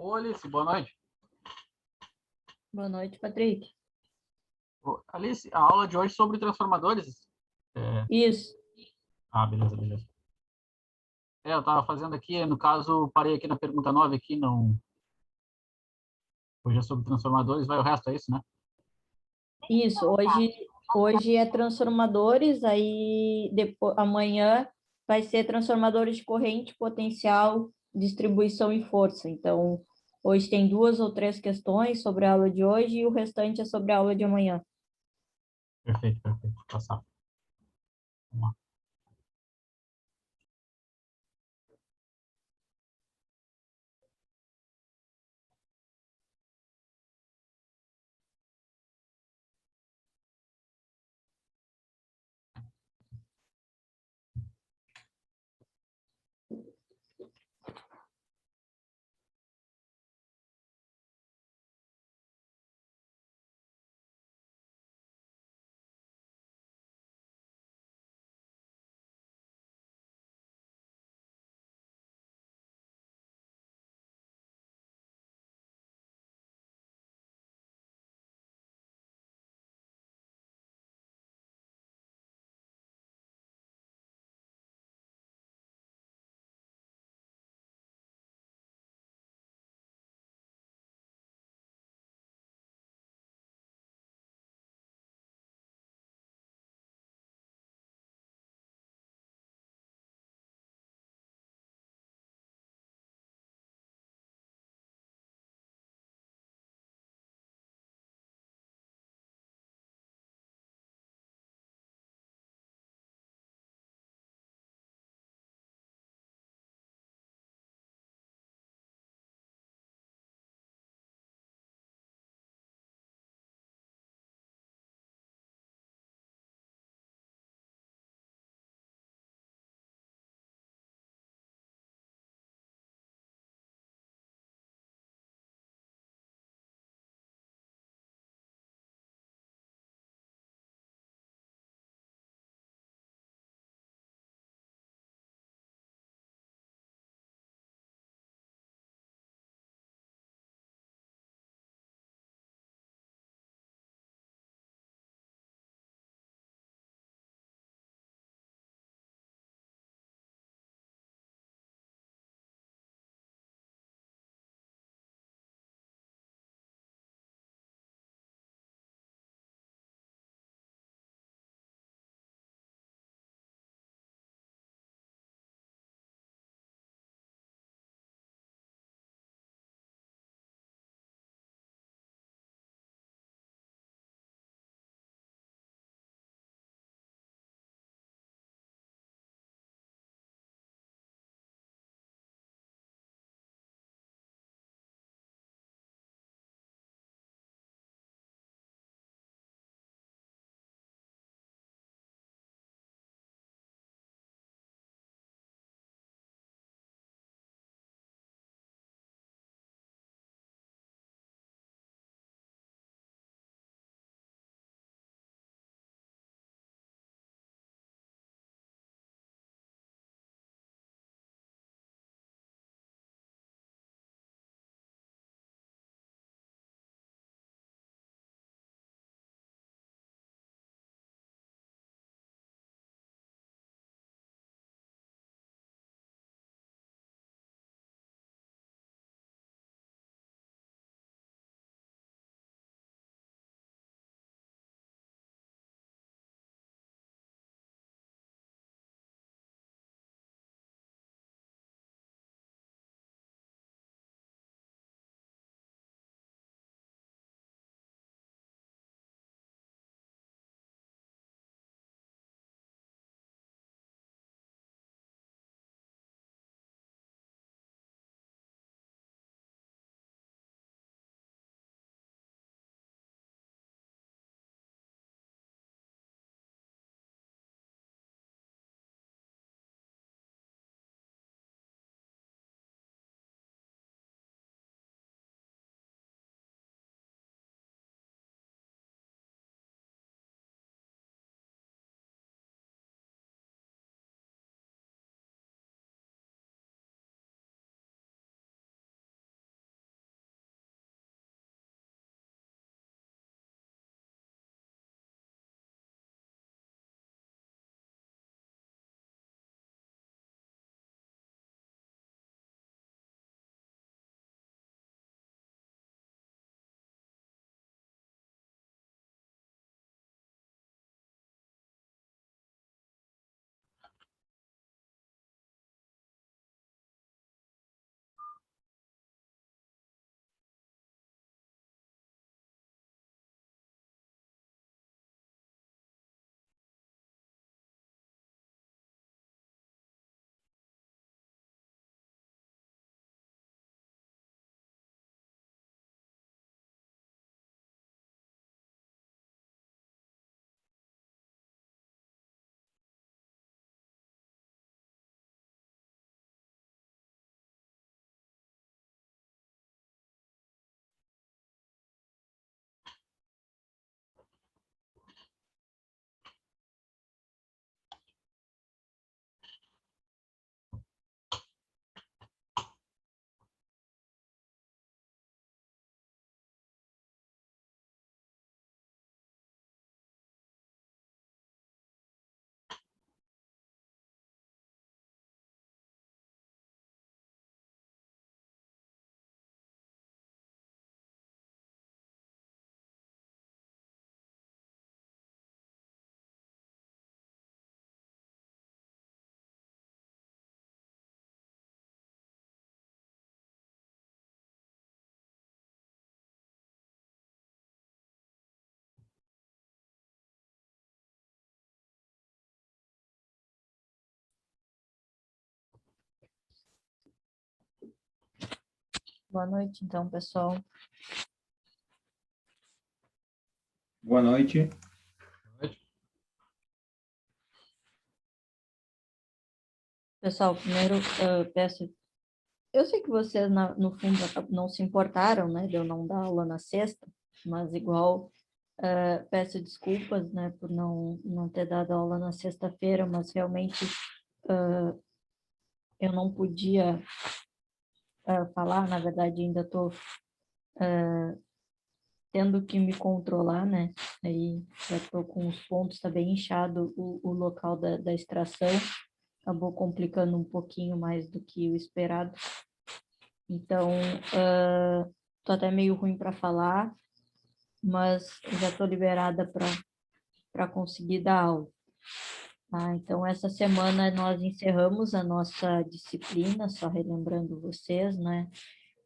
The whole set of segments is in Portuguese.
Ô, Alice, boa noite. Boa noite, Patrick. Alice, a aula de hoje é sobre transformadores. Isso. Beleza, beleza. Eu estava fazendo aqui, no caso, parei aqui na pergunta 9 aqui, não... Hoje é sobre transformadores, vai o resto, é isso, né? Isso. Hoje é transformadores, aí depois, amanhã vai ser transformadores de corrente, potencial, distribuição e força. Então, hoje tem 2 ou 3 questões sobre a aula de hoje e o restante é sobre a aula de amanhã. Perfeito, perfeito. Passar. Vamos lá. Boa noite, então, pessoal. Boa noite. Pessoal, primeiro, peço... Eu sei que vocês, no fundo, não se importaram, né, de eu não dar aula na sexta, mas igual peço desculpas, né, por não ter dado aula na sexta-feira, mas realmente eu não podia falar, na verdade ainda estou tendo que me controlar, né, aí já estou com os pontos, está bem inchado o local da extração, acabou complicando um pouquinho mais do que o esperado. Então, estou até meio ruim para falar, mas já estou liberada para conseguir dar aula. Tá? Então, essa semana nós encerramos a nossa disciplina, só relembrando vocês, né?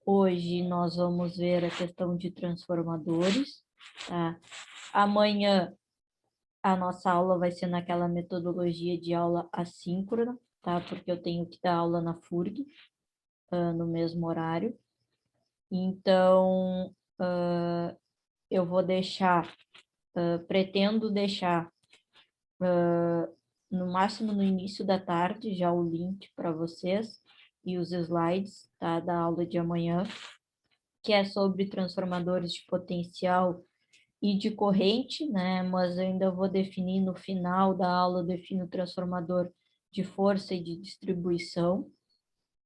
Hoje nós vamos ver a questão de transformadores, tá? Amanhã a nossa aula vai ser naquela metodologia de aula assíncrona, tá? Porque eu tenho que dar aula na FURG, no mesmo horário. Então, eu vou deixar, pretendo deixar no máximo no início da tarde já o link para vocês e os slides, tá, da aula de amanhã, que é sobre transformadores de potencial e de corrente, né? Mas eu ainda vou definir no final da aula, eu defino o transformador de força e de distribuição,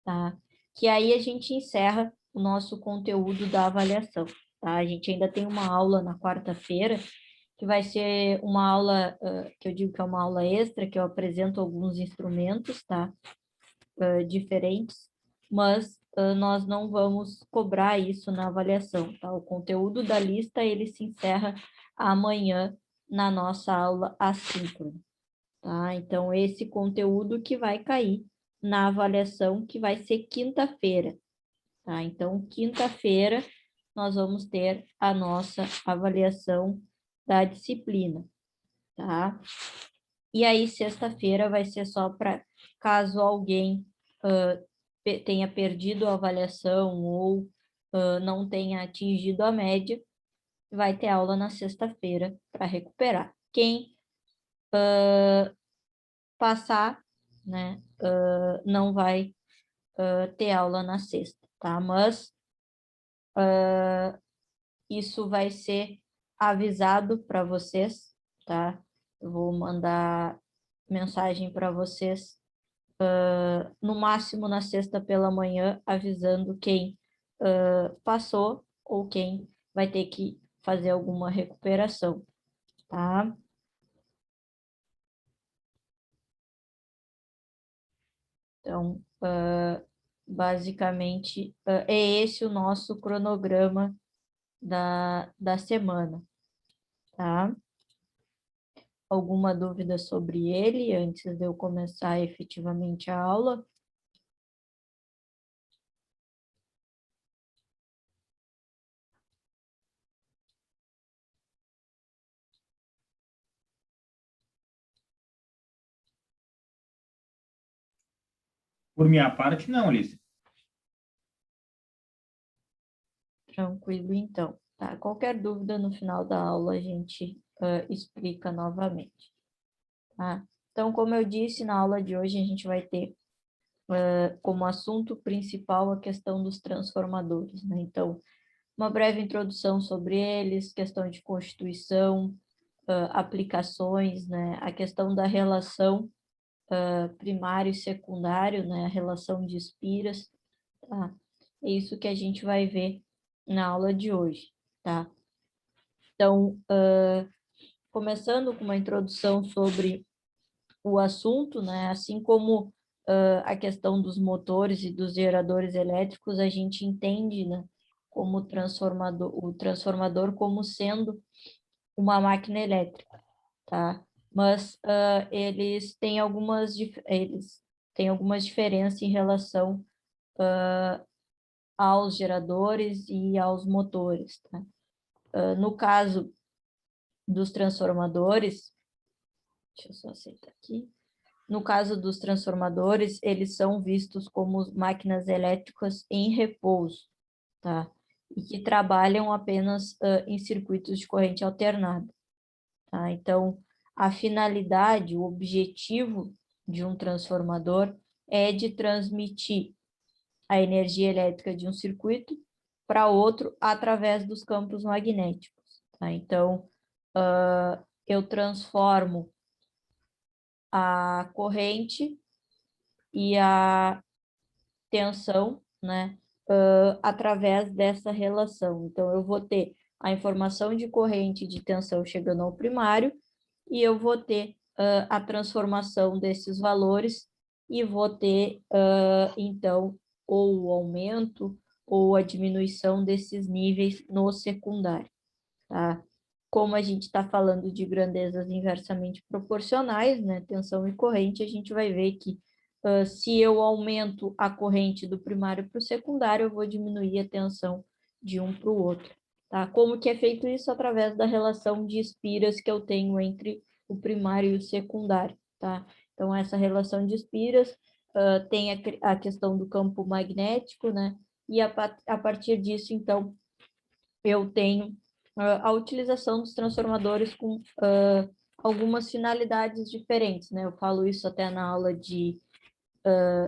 tá? Que aí a gente encerra o nosso conteúdo da avaliação, tá? A gente ainda tem uma aula na quarta-feira, que vai ser uma aula, que eu digo que é uma aula extra, que eu apresento alguns instrumentos, tá? Diferentes, mas nós não vamos cobrar isso na avaliação, tá? O conteúdo da lista, ele se encerra amanhã na nossa aula assíncrona, tá? Então, esse conteúdo que vai cair na avaliação, que vai ser quinta-feira, tá? Então, quinta-feira, nós vamos ter a nossa avaliação da disciplina, tá? E aí, sexta-feira vai ser só para caso alguém tenha perdido a avaliação ou não tenha atingido a média, vai ter aula na sexta-feira para recuperar. Quem passar, né, não vai ter aula na sexta, tá? Mas isso vai ser avisado para vocês, tá? Eu vou mandar mensagem para vocês no máximo na sexta pela manhã, avisando quem passou ou quem vai ter que fazer alguma recuperação, tá? Então, basicamente, é esse o nosso cronograma da semana, tá? Alguma dúvida sobre ele antes de eu começar efetivamente a aula? Por minha parte, não, Alice. Tranquilo, então. Tá? Qualquer dúvida no final da aula a gente explica novamente. Tá? Então, como eu disse, na aula de hoje a gente vai ter como assunto principal a questão dos transformadores, né? Então, uma breve introdução sobre eles, questão de constituição, aplicações, né? A questão da relação primário e secundário, né? A relação de espiras, tá? É isso que a gente vai ver na aula de hoje, tá? Então, começando com uma introdução sobre o assunto, né? Assim como a questão dos motores e dos geradores elétricos, a gente entende, né, como o transformador como sendo uma máquina elétrica, tá? Mas eles têm algumas diferenças em relação aos geradores e aos motores, tá? No caso dos transformadores, deixa eu só aceitar aqui. No caso dos transformadores, eles são vistos como máquinas elétricas em repouso, tá? E que trabalham apenas em circuitos de corrente alternada, tá? Então, a finalidade, o objetivo de um transformador é de transmitir a energia elétrica de um circuito para outro através dos campos magnéticos, tá? Então, eu transformo a corrente e a tensão, né, através dessa relação. Então, eu vou ter a informação de corrente e de tensão chegando ao primário e eu vou ter a transformação desses valores e vou ter, então, ou o aumento ou a diminuição desses níveis no secundário, tá? Como a gente está falando de grandezas inversamente proporcionais, né, tensão e corrente, a gente vai ver que se eu aumento a corrente do primário para o secundário, eu vou diminuir a tensão de um para o outro, tá? Como que é feito isso? Através da relação de espiras que eu tenho entre o primário e o secundário, tá? Então, essa relação de espiras tem a questão do campo magnético, né? E a partir disso, então, eu tenho a utilização dos transformadores com algumas finalidades diferentes, né? Eu falo isso até na aula de...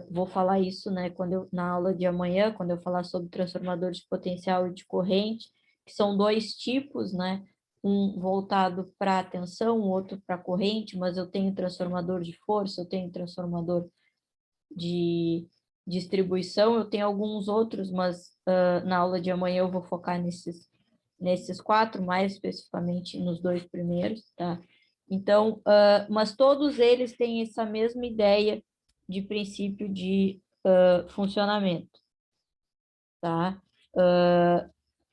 vou falar isso, né, na aula de amanhã, quando eu falar sobre transformadores de potencial e de corrente, que são dois tipos, né? Um voltado para a tensão, o outro para a corrente, mas eu tenho transformador de força, eu tenho transformador de distribuição, eu tenho alguns outros, mas na aula de amanhã eu vou focar nesses quatro, mais especificamente nos dois primeiros, tá? Então, mas todos eles têm essa mesma ideia de princípio de funcionamento, tá?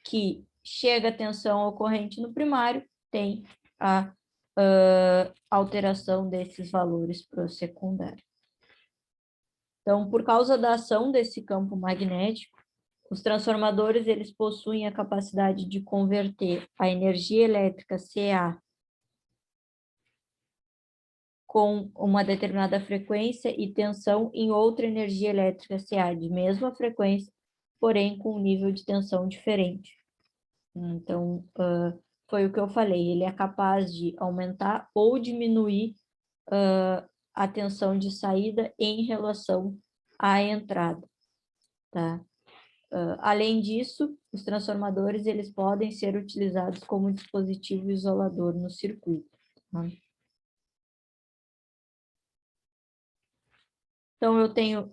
Que chega a tensão ou corrente no primário, tem a alteração desses valores para o secundário. Então, por causa da ação desse campo magnético, os transformadores eles possuem a capacidade de converter a energia elétrica CA com uma determinada frequência e tensão em outra energia elétrica CA de mesma frequência, porém com um nível de tensão diferente. Então, foi o que eu falei, ele é capaz de aumentar ou diminuir a tensão de saída em relação à entrada, tá? Além disso, os transformadores eles podem ser utilizados como dispositivo isolador no circuito, tá? Então, eu tenho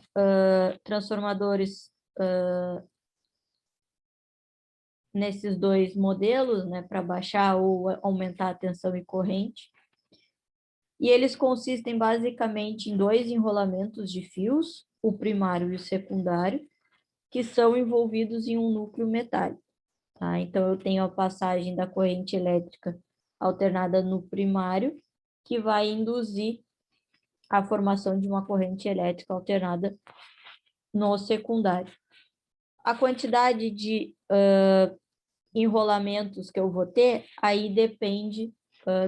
transformadores nesses dois modelos, né, para baixar ou aumentar a tensão e corrente. E eles consistem basicamente em dois enrolamentos de fios, o primário e o secundário, que são envolvidos em um núcleo metálico, tá? Então, eu tenho a passagem da corrente elétrica alternada no primário, que vai induzir a formação de uma corrente elétrica alternada no secundário. A quantidade de enrolamentos que eu vou ter, aí depende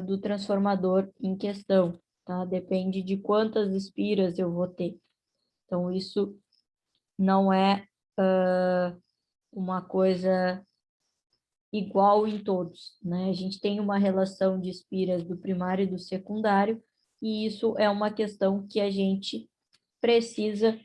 do transformador em questão, tá? Depende de quantas espiras eu vou ter. Então, isso não é uma coisa igual em todos, né? A gente tem uma relação de espiras do primário e do secundário, e isso é uma questão que a gente precisa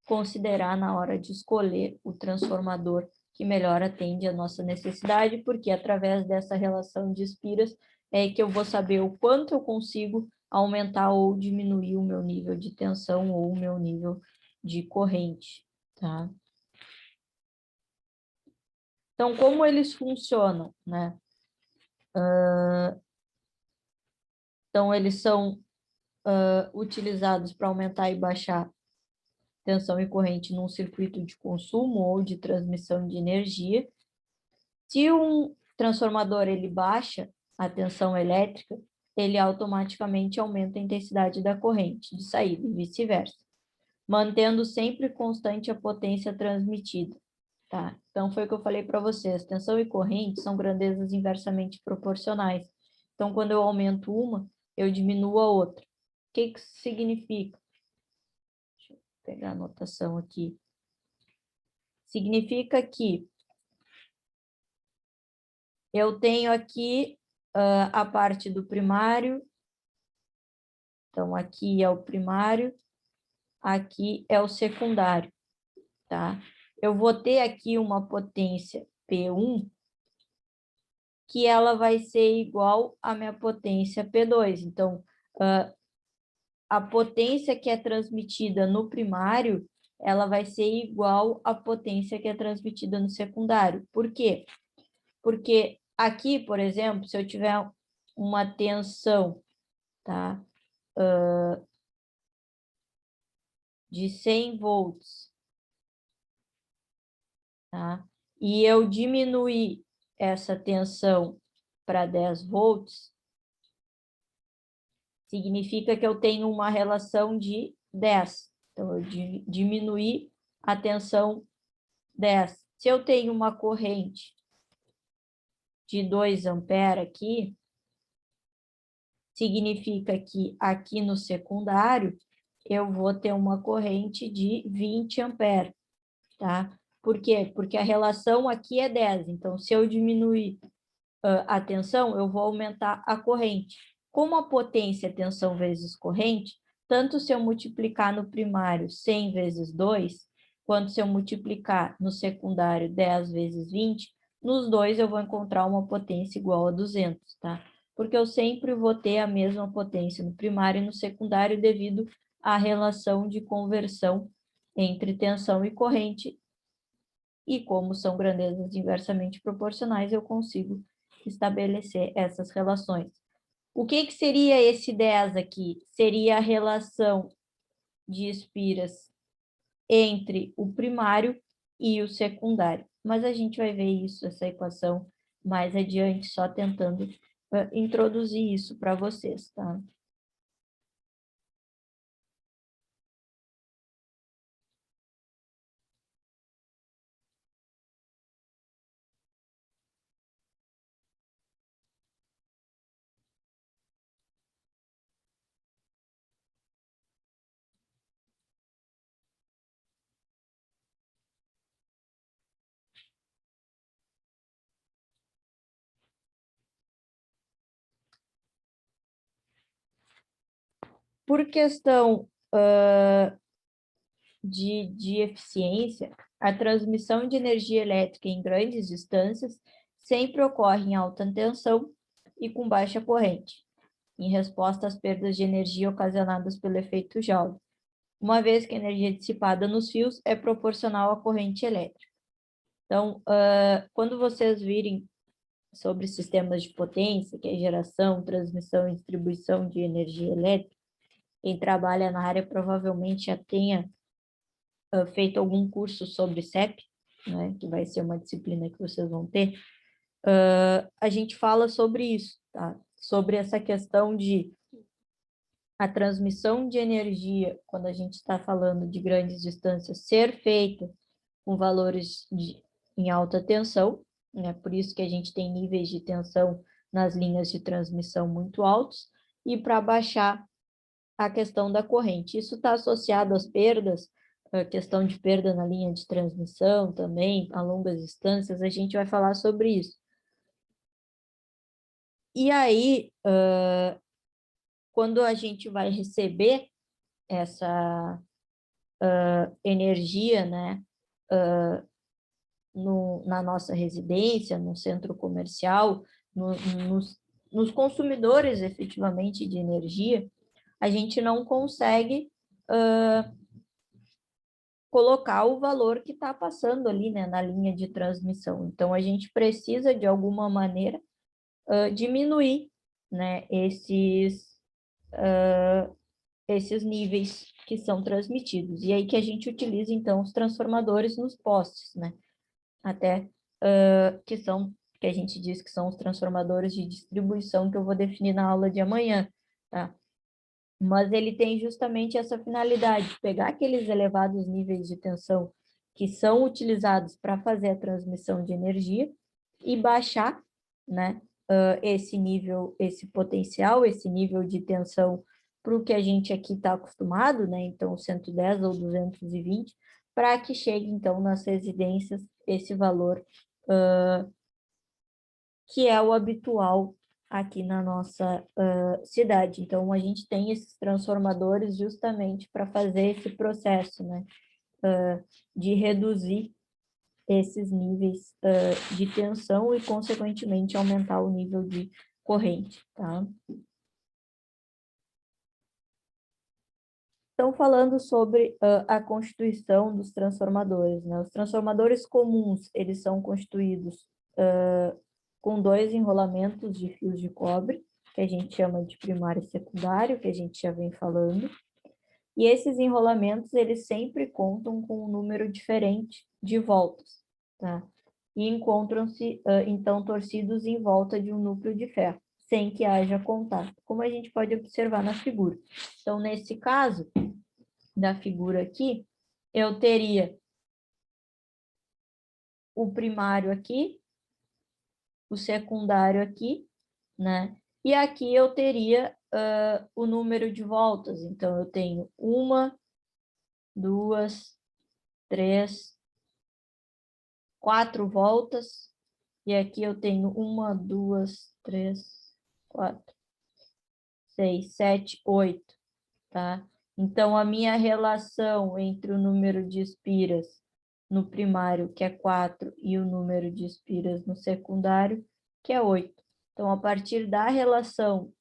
considerar na hora de escolher o transformador que melhor atende a nossa necessidade, porque através dessa relação de espiras é que eu vou saber o quanto eu consigo aumentar ou diminuir o meu nível de tensão ou o meu nível de corrente, tá? Então, como eles funcionam, né? Então, eles são utilizados para aumentar e baixar tensão e corrente num circuito de consumo ou de transmissão de energia. Se um transformador ele baixa a tensão elétrica, ele automaticamente aumenta a intensidade da corrente de saída e vice-versa, mantendo sempre constante a potência transmitida, tá? Então, foi o que eu falei para vocês, tensão e corrente são grandezas inversamente proporcionais. Então, quando eu aumento uma, eu diminuo a outra. O que isso significa? Deixa eu pegar a anotação aqui. Significa que eu tenho aqui a parte do primário. Então, aqui é o primário, aqui é o secundário, tá? Eu vou ter aqui uma potência P1, que ela vai ser igual à minha potência P2. Então, a potência que é transmitida no primário, ela vai ser igual à potência que é transmitida no secundário. Por quê? Porque aqui, por exemplo, se eu tiver uma tensão, tá? De 100 volts, tá? E eu diminuir essa tensão para 10 volts, significa que eu tenho uma relação de 10. Então, eu diminuir a tensão 10. Se eu tenho uma corrente de 2 amperes aqui, significa que aqui no secundário eu vou ter uma corrente de 20 amperes, tá? Por quê? Porque a relação aqui é 10. Então, se eu diminuir a tensão, eu vou aumentar a corrente. Como a potência é tensão vezes corrente, tanto se eu multiplicar no primário 100 vezes 2, quanto se eu multiplicar no secundário 10 vezes 20, nos dois eu vou encontrar uma potência igual a 200, tá? Porque eu sempre vou ter a mesma potência no primário e no secundário devido à relação de conversão entre tensão e corrente. E como são grandezas inversamente proporcionais, eu consigo estabelecer essas relações. O que seria esse 10 aqui? Seria a relação de espiras entre o primário e o secundário. Mas a gente vai ver isso, essa equação, mais adiante, só tentando introduzir isso para vocês, tá? Por questão de eficiência, a transmissão de energia elétrica em grandes distâncias sempre ocorre em alta tensão e com baixa corrente, em resposta às perdas de energia ocasionadas pelo efeito Joule, uma vez que a energia dissipada nos fios é proporcional à corrente elétrica. Então, quando vocês virem sobre sistemas de potência, que é geração, transmissão e distribuição de energia elétrica, quem trabalha na área provavelmente já tenha feito algum curso sobre CEP, né, que vai ser uma disciplina que vocês vão ter, a gente fala sobre isso, tá? Sobre essa questão de a transmissão de energia, quando a gente está falando de grandes distâncias, ser feita com valores em alta tensão, né? Por isso que a gente tem níveis de tensão nas linhas de transmissão muito altos, e para baixar a questão da corrente. Isso está associado às perdas, a questão de perda na linha de transmissão também, a longas distâncias, a gente vai falar sobre isso. E aí, quando a gente vai receber essa energia, né, na nossa residência, no centro comercial, nos consumidores efetivamente de energia, a gente não consegue colocar o valor que está passando ali, né, na linha de transmissão. Então, a gente precisa, de alguma maneira, diminuir, né, esses níveis que são transmitidos. E aí que a gente utiliza, então, os transformadores nos postes, né? Até que a gente diz que são os transformadores de distribuição que eu vou definir na aula de amanhã, tá? Mas ele tem justamente essa finalidade, pegar aqueles elevados níveis de tensão que são utilizados para fazer a transmissão de energia e baixar, né, esse nível, esse potencial, esse nível de tensão para o que a gente aqui está acostumado, né, então 110 ou 220, para que chegue, então, nas residências esse valor que é o habitual aqui na nossa cidade. Então, a gente tem esses transformadores justamente para fazer esse processo, né, de reduzir esses níveis de tensão e, consequentemente, aumentar o nível de corrente, tá? Então, falando sobre a constituição dos transformadores, né? Os transformadores comuns, eles são constituídos com 2 enrolamentos de fios de cobre, que a gente chama de primário e secundário, que a gente já vem falando. E esses enrolamentos, eles sempre contam com um número diferente de voltas, tá? E encontram-se, então, torcidos em volta de um núcleo de ferro, sem que haja contato, como a gente pode observar na figura. Então, nesse caso da figura aqui, eu teria o primário aqui, o secundário aqui, né? E aqui eu teria o número de voltas. Então, eu tenho 1, 2, 3, 4 voltas. E aqui eu tenho 1, 2, 3, 4, 6, 7, 8, tá? Então, a minha relação entre o número de espiras no primário, que é 4, e o número de espiras no secundário, que é 8. Então, a partir da relação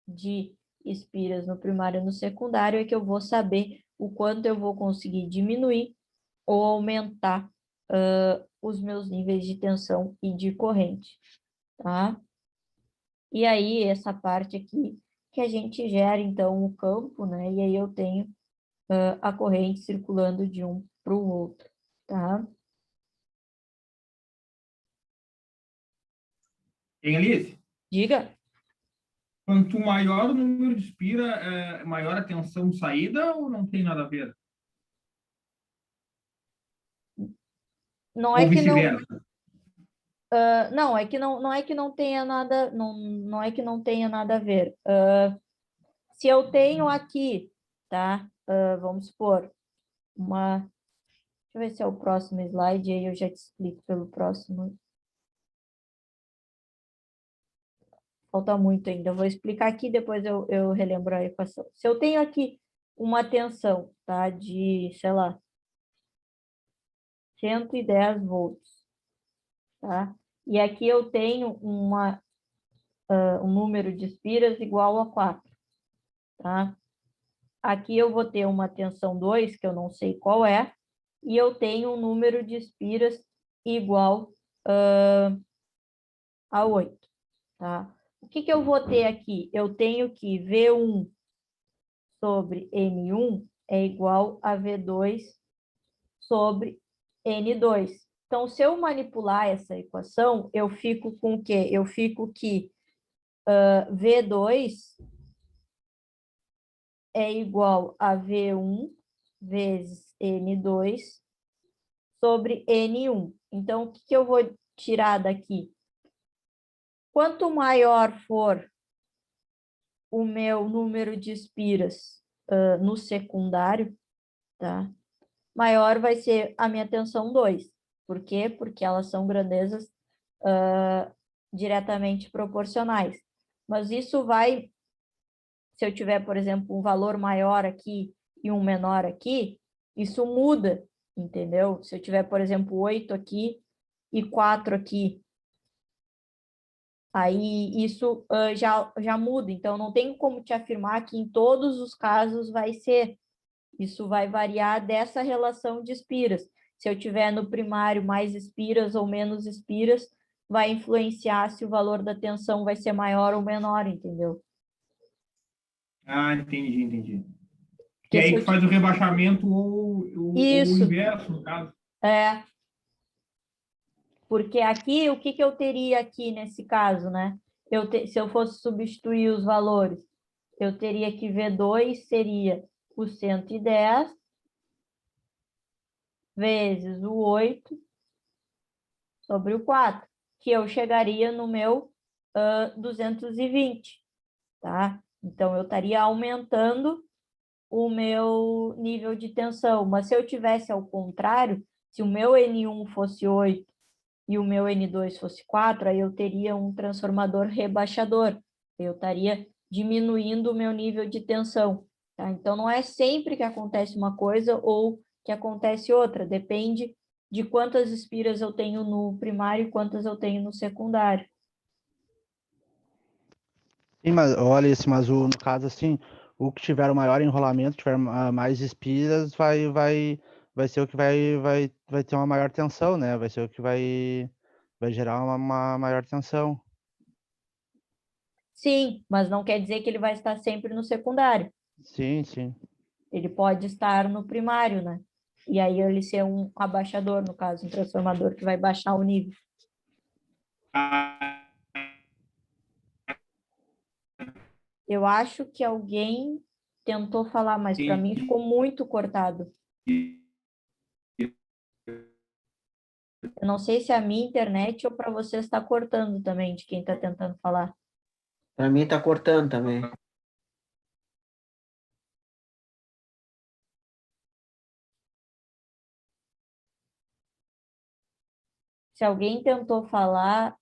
de espiras no primário e no secundário, é que eu vou saber o quanto eu vou conseguir diminuir ou aumentar os meus níveis de tensão e de corrente, tá? E aí, essa parte aqui, que a gente gera, então, o campo, né? E aí eu tenho a corrente circulando de um para o outro, tá? Tem, Alice? Diga. Quanto maior o número de espira, maior a tensão de saída ou não tem nada a ver? Não Ou é que não, vice-versa? não é que não é que não tenha nada, não é que não tenha nada a ver. Se eu tenho aqui, tá? Vamos supor, deixa eu ver se é o próximo slide, aí eu já te explico pelo próximo. Falta muito ainda, eu vou explicar aqui, depois eu relembro a equação. Se eu tenho aqui uma tensão, tá? De, sei lá, 110 volts, tá? E aqui eu tenho um número de espiras igual a 4, tá? Aqui eu vou ter uma tensão 2, que eu não sei qual é, e eu tenho um número de espiras igual a 8, tá? O que eu vou ter aqui? Eu tenho que V1 sobre N1 é igual a V2 sobre N2. Então, se eu manipular essa equação, eu fico com o quê? Eu fico que V2 é igual a V1 vezes N2 sobre N1. Então, o que eu vou tirar daqui? Quanto maior for o meu número de espiras no secundário, tá? Maior vai ser a minha tensão 2. Por quê? Porque elas são grandezas diretamente proporcionais. Mas isso vai, se eu tiver, por exemplo, um valor maior aqui e um menor aqui, isso muda, entendeu? Se eu tiver, por exemplo, 8 aqui e 4 aqui, aí isso já muda. Então, não tem como te afirmar que em todos os casos vai ser. Isso vai variar dessa relação de espiras. Se eu tiver no primário mais espiras ou menos espiras, vai influenciar se o valor da tensão vai ser maior ou menor, entendeu? Ah, entendi. Que Porque é aí se que eu... faz o rebaixamento ou o Isso, inverso, no caso. porque aqui, o que eu teria aqui nesse caso, né? Se eu fosse substituir os valores, eu teria que V2 seria o 110 vezes o 8 sobre o 4, que eu chegaria no meu 220, tá? Então, eu estaria aumentando o meu nível de tensão. Mas se eu tivesse ao contrário, se o meu N1 fosse 8 e o meu N2 fosse 4, aí eu teria um transformador rebaixador. Eu estaria diminuindo o meu nível de tensão. Tá? Então, não é sempre que acontece uma coisa ou que acontece outra. Depende de quantas espiras eu tenho no primário e quantas eu tenho no secundário. Sim, mas olha, mas no caso, assim, o que tiver o maior enrolamento, tiver mais espiras, vai ser o que vai ter uma maior tensão, né? Vai ser o que vai gerar uma maior tensão. Sim, mas não quer dizer que ele vai estar sempre no secundário. Sim, sim. Ele pode estar no primário, né? E aí ele ser um abaixador, no caso, um transformador que vai baixar o nível. Eu acho que alguém tentou falar, mas para mim ficou muito cortado. Eu não sei se é a minha internet ou para você está cortando também, de quem está tentando falar. Para mim tá cortando também. Se alguém tentou falar,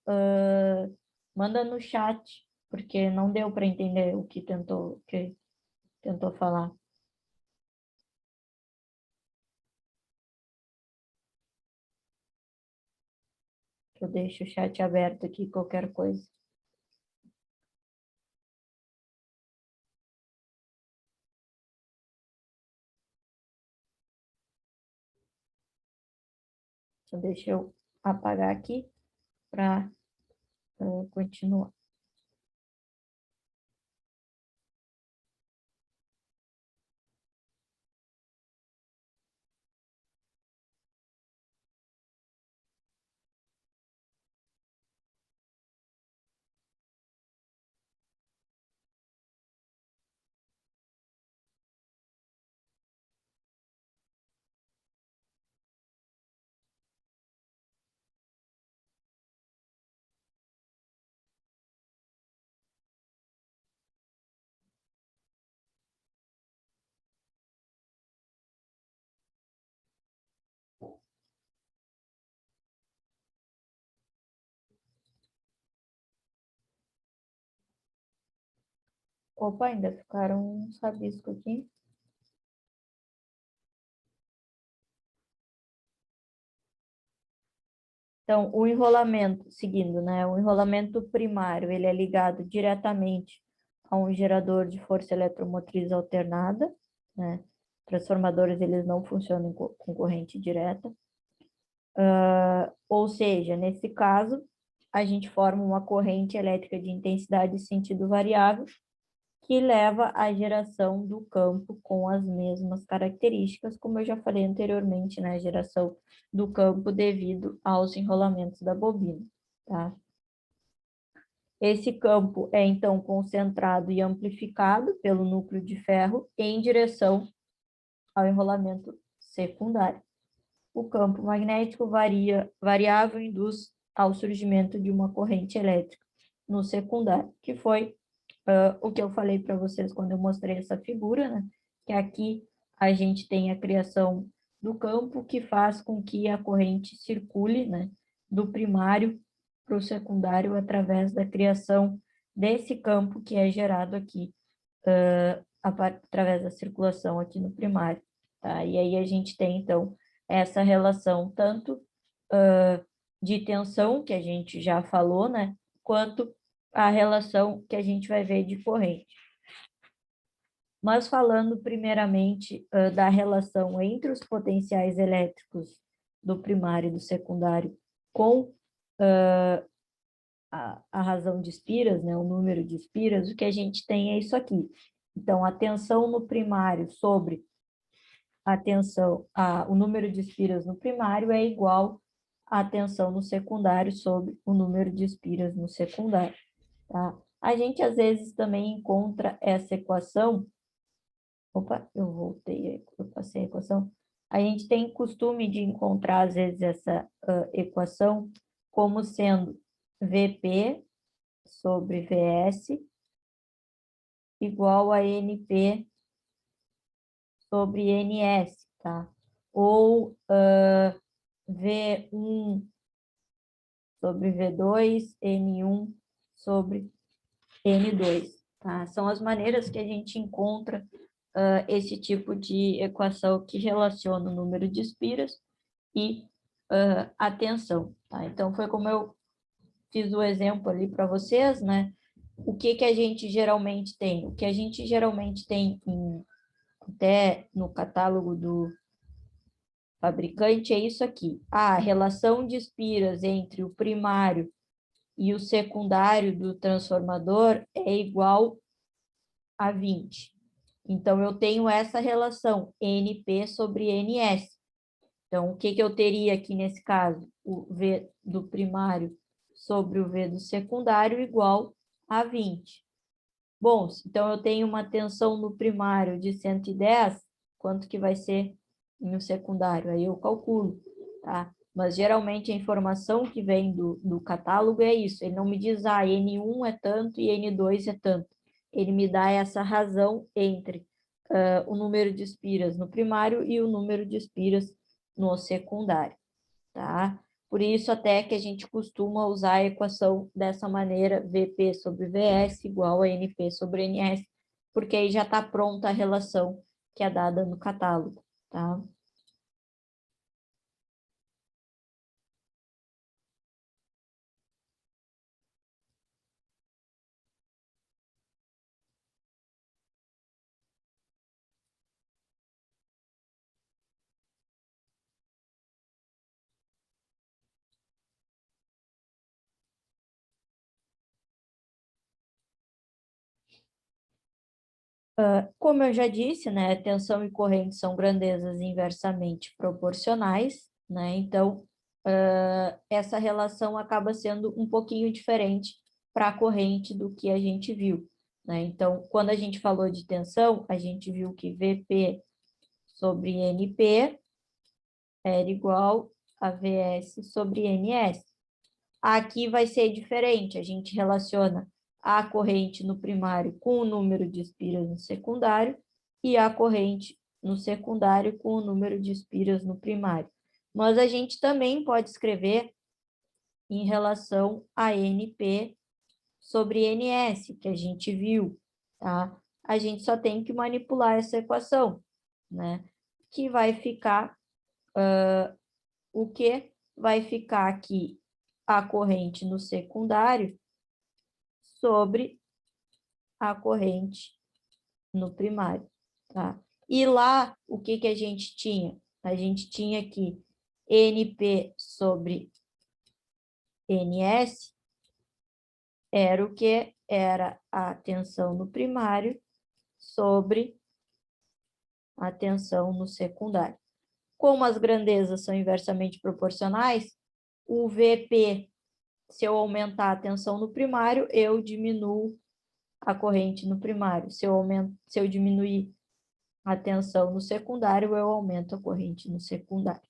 manda no chat, porque não deu para entender o que tentou falar. Eu deixo o chat aberto aqui, qualquer coisa. Só deixa eu apagar aqui para continuar. Opa, ainda ficaram uns rabiscos aqui. Então, o enrolamento, seguindo, né? O enrolamento primário, ele é ligado diretamente a um gerador de força eletromotriz alternada, né? Transformadores, eles não funcionam com corrente direta. Ou seja, nesse caso, a gente forma uma corrente elétrica de intensidade e sentido variável, que leva à geração do campo com as mesmas características, como eu já falei anteriormente, né? A geração do campo devido aos enrolamentos da bobina, tá? Esse campo é, então, concentrado e amplificado pelo núcleo de ferro em direção ao enrolamento secundário. O campo magnético variável induz ao surgimento de uma corrente elétrica no secundário, que foi o que eu falei para vocês quando eu mostrei essa figura, né? Que aqui a gente tem a criação do campo que faz com que a corrente circule, né? Do primário para o secundário através da criação desse campo que é gerado aqui, através da circulação aqui no primário, tá? E aí a gente tem, então, essa relação tanto de tensão, que a gente já falou, né? Quanto a relação que a gente vai ver de corrente. Mas falando primeiramente da relação entre os potenciais elétricos do primário e do secundário com a razão de espiras, né, o número de espiras, o que a gente tem é isso aqui. Então, a tensão no primário sobre a tensão, o número de espiras no primário é igual à tensão no secundário sobre o número de espiras no secundário. Tá? A gente, às vezes, também encontra essa equação. Opa, eu voltei, eu passei a equação. A gente tem costume de encontrar, às vezes, essa equação como sendo VP sobre VS igual a NP sobre NS, tá? Ou V1 sobre V2, N1 sobre N2, tá? São as maneiras que a gente encontra esse tipo de equação que relaciona o número de espiras e a tensão, tá? Então, foi como eu fiz o exemplo ali para vocês, né? O que a gente geralmente tem? O que a gente geralmente tem até no catálogo do fabricante é isso aqui. A relação de espiras entre o primário e o secundário do transformador é igual a 20. Então, eu tenho essa relação, NP sobre NS. Então, o que eu teria aqui nesse caso? O V do primário sobre o V do secundário igual a 20. Bom, então eu tenho uma tensão no primário de 110, quanto que vai ser no secundário? Aí eu calculo, tá? Mas geralmente a informação que vem do catálogo é isso, ele não me diz, N1 é tanto e N2 é tanto. Ele me dá essa razão entre o número de espiras no primário e o número de espiras no secundário, tá? Por isso até que a gente costuma usar a equação dessa maneira, VP sobre VS igual a NP sobre NS, porque aí já está pronta a relação que é dada no catálogo, tá? Como eu já disse, né, tensão e corrente são grandezas inversamente proporcionais, né, então essa relação acaba sendo um pouquinho diferente para a corrente do que a gente viu, né, então quando a gente falou de tensão, a gente viu que VP sobre NP era igual a VS sobre NS. Aqui vai ser diferente, a gente relaciona a corrente no primário com o número de espiras no secundário e a corrente no secundário com o número de espiras no primário. Mas a gente também pode escrever em relação a NP sobre NS, que a gente viu, tá? A gente só tem que manipular essa equação, né? Que vai ficar, o que vai ficar aqui a corrente no secundário sobre a corrente no primário, tá? E lá, o que a gente tinha? A gente tinha aqui NP sobre NS, era o que? Era a tensão no primário sobre a tensão no secundário. Como as grandezas são inversamente proporcionais, o VP, se eu aumentar a tensão no primário, eu diminuo a corrente no primário. Se eu diminuir a tensão no secundário, eu aumento a corrente no secundário,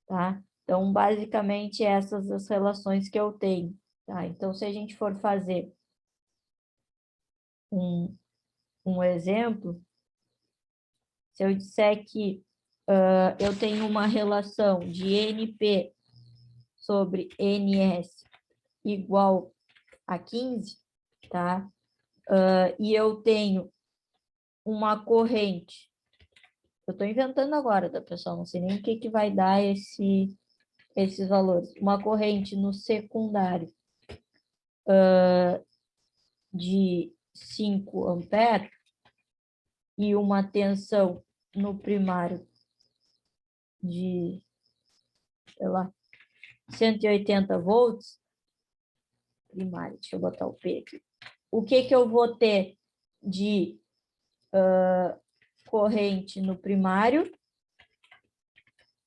tá? Então, basicamente, essas as relações que eu tenho, tá? Então, se a gente for fazer um exemplo, se eu disser que eu tenho uma relação de NP sobre NS igual a 15, tá? E eu tenho uma corrente, eu estou inventando agora, tá, pessoal? Não sei nem o que vai dar esses valores. Uma corrente no secundário de 5 amperes e uma tensão no primário de, sei lá, 180 volts, primário, deixa eu botar o P aqui. O que eu vou ter de corrente no primário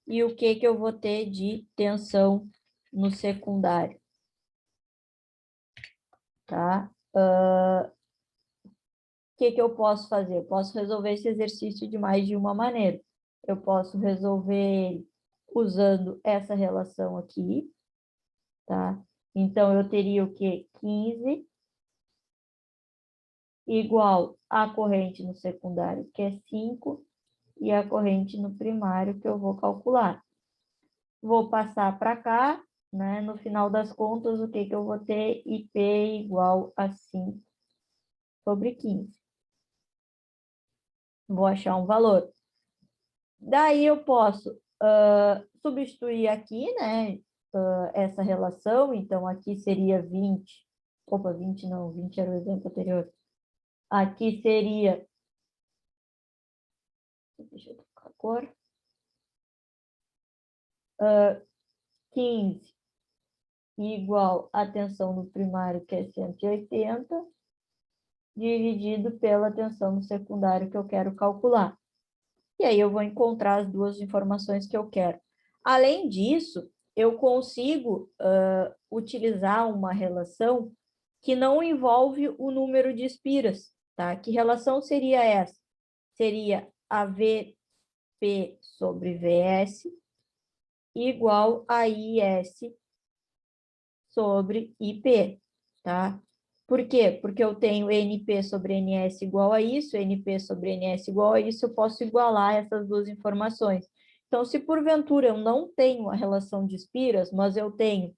e o que eu vou ter de tensão no secundário, tá? O que eu posso fazer? Eu posso resolver esse exercício de mais de uma maneira. Eu posso resolver ele usando essa relação aqui, tá? Então, eu teria o quê? 15 igual a corrente no secundário, que é 5, e a corrente no primário que eu vou calcular. Vou passar para cá, né? No final das contas, o que que eu vou ter? IP igual a 5/15. Vou achar um valor. Daí eu posso substituir aqui, né? Essa relação, então aqui seria 20. Opa, 20 não, 20 era o exemplo anterior. Aqui seria... Deixa eu trocar a cor. 15 igual a tensão no primário, que é 180, dividido pela tensão no secundário que eu quero calcular. E aí eu vou encontrar as duas informações que eu quero. Além disso, eu consigo utilizar uma relação que não envolve o número de espiras, tá? Que relação seria essa? Seria a VP sobre VS igual a IS sobre IP, tá? Por quê? Porque eu tenho NP sobre NS igual a isso, NP sobre NS igual a isso, eu posso igualar essas duas informações. Então, se porventura eu não tenho a relação de espiras, mas eu tenho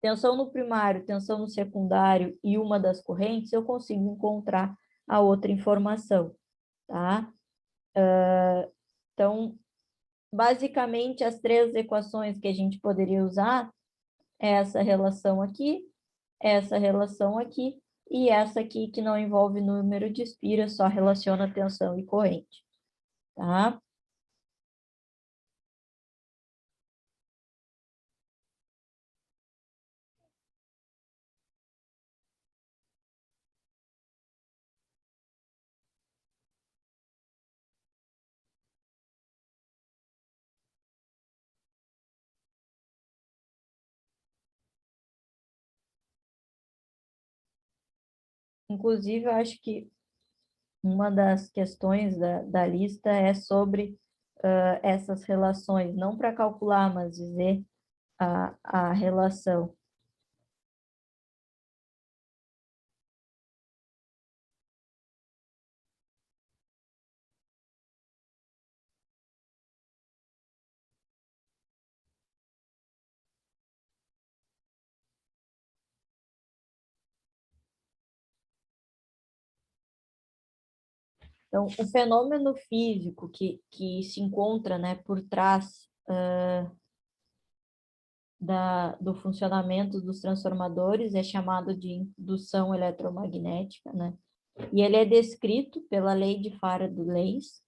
tensão no primário, tensão no secundário e uma das correntes, eu consigo encontrar a outra informação, tá? Então, basicamente, as três equações que a gente poderia usar é essa relação aqui e essa aqui que não envolve número de espiras, só relaciona tensão e corrente, tá? Inclusive, eu acho que uma das questões da lista é sobre essas relações, não para calcular, mas dizer a relação. Então, o fenômeno físico que se encontra, né, por trás do funcionamento dos transformadores é chamado de indução eletromagnética, né? E ele é descrito pela lei de Faraday-Lenz.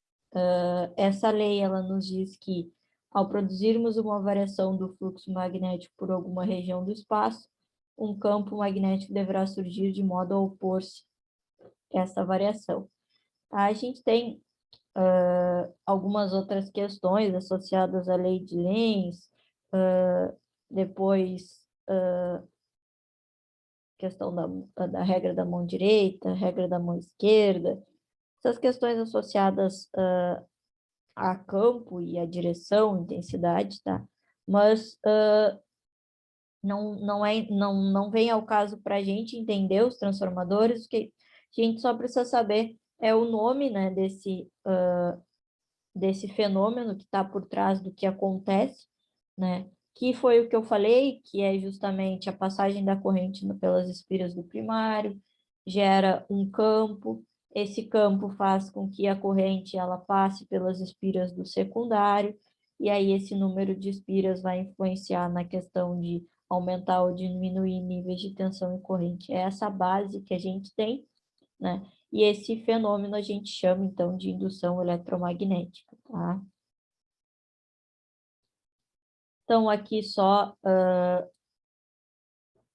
Essa lei, ela nos diz que, ao produzirmos uma variação do fluxo magnético por alguma região do espaço, um campo magnético deverá surgir de modo a opor-se a essa variação. A gente tem algumas outras questões associadas à lei de Lenz, depois questão da regra da mão direita, regra da mão esquerda, essas questões associadas a campo e a direção, intensidade, tá? Mas não vem ao caso para a gente entender os transformadores, o que a gente só precisa saber é o nome, né, desse fenômeno que está por trás do que acontece, né? Que foi o que eu falei, que é justamente a passagem da corrente pelas espiras do primário, gera um campo, esse campo faz com que a corrente ela passe pelas espiras do secundário, e aí esse número de espiras vai influenciar na questão de aumentar ou diminuir níveis de tensão e corrente. É essa base que a gente tem, né? E esse fenômeno a gente chama, então, de indução eletromagnética, tá? Então, aqui só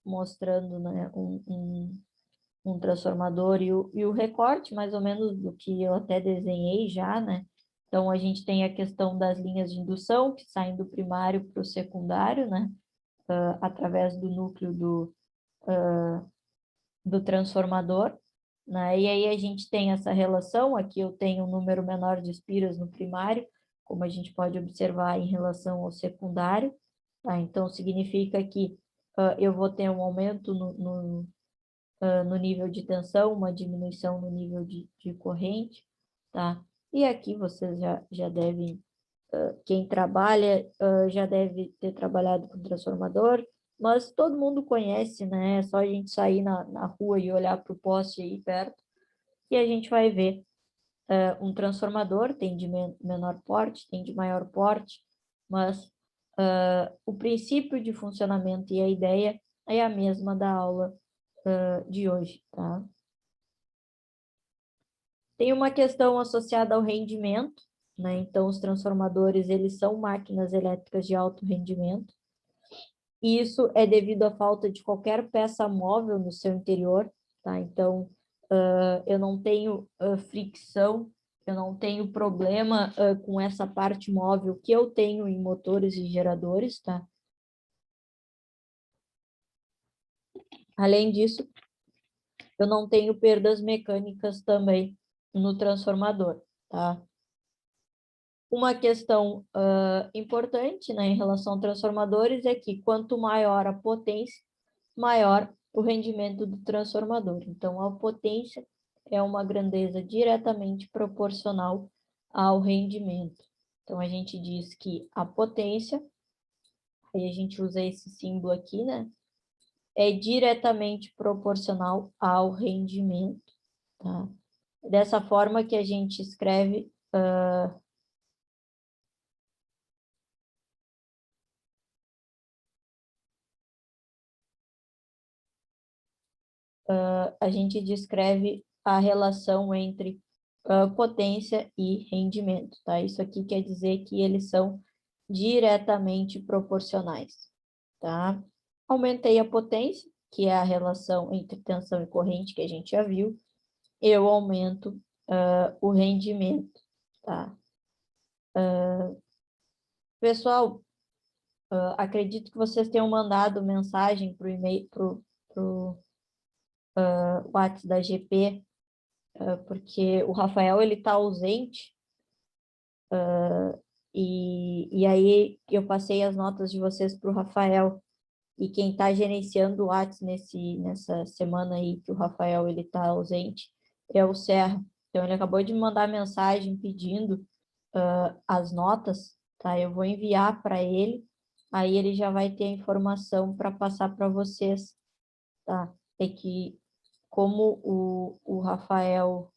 mostrando, né, um transformador e o recorte, mais ou menos, do que eu até desenhei já, né? Então, a gente tem a questão das linhas de indução, que saem do primário para o secundário, né? Através do núcleo do transformador, né? E aí a gente tem essa relação, aqui eu tenho um número menor de espiras no primário, como a gente pode observar em relação ao secundário, tá? Então, significa que eu vou ter um aumento no nível de tensão, uma diminuição no nível de corrente, tá? E aqui vocês já devem, quem trabalha já deve ter trabalhado com transformador, mas todo mundo conhece, né? É só a gente sair na rua e olhar para o poste aí perto, e a gente vai ver um transformador, tem de menor porte, tem de maior porte, mas o princípio de funcionamento e a ideia é a mesma da aula de hoje, tá? Tem uma questão associada ao rendimento, né? Então, os transformadores, eles são máquinas elétricas de alto rendimento. E isso é devido à falta de qualquer peça móvel no seu interior, tá? Então, eu não tenho fricção, eu não tenho problema com essa parte móvel que eu tenho em motores e geradores, tá? Além disso, eu não tenho perdas mecânicas também no transformador, tá? Uma questão importante, né, em relação a transformadores é que quanto maior a potência, maior o rendimento do transformador. Então, a potência é uma grandeza diretamente proporcional ao rendimento. Então, a gente diz que a potência, aí a gente usa esse símbolo aqui, né, é diretamente proporcional ao rendimento, tá? Dessa forma que a gente escreve a gente descreve a relação entre potência e rendimento, tá? Isso aqui quer dizer que eles são diretamente proporcionais, tá? Aumentei a potência, que é a relação entre tensão e corrente que a gente já viu, eu aumento o rendimento, tá? Pessoal, acredito que vocês tenham mandado mensagem para o e-mail, para o WhatsApp da GP, porque o Rafael ele está ausente, e aí eu passei as notas de vocês para o Rafael, e quem está gerenciando o WhatsApp nessa semana aí que o Rafael ele está ausente é o Serra. Então ele acabou de me mandar mensagem pedindo as notas, tá? Eu vou enviar para ele, aí ele já vai ter a informação para passar para vocês, tá? É que como o Rafael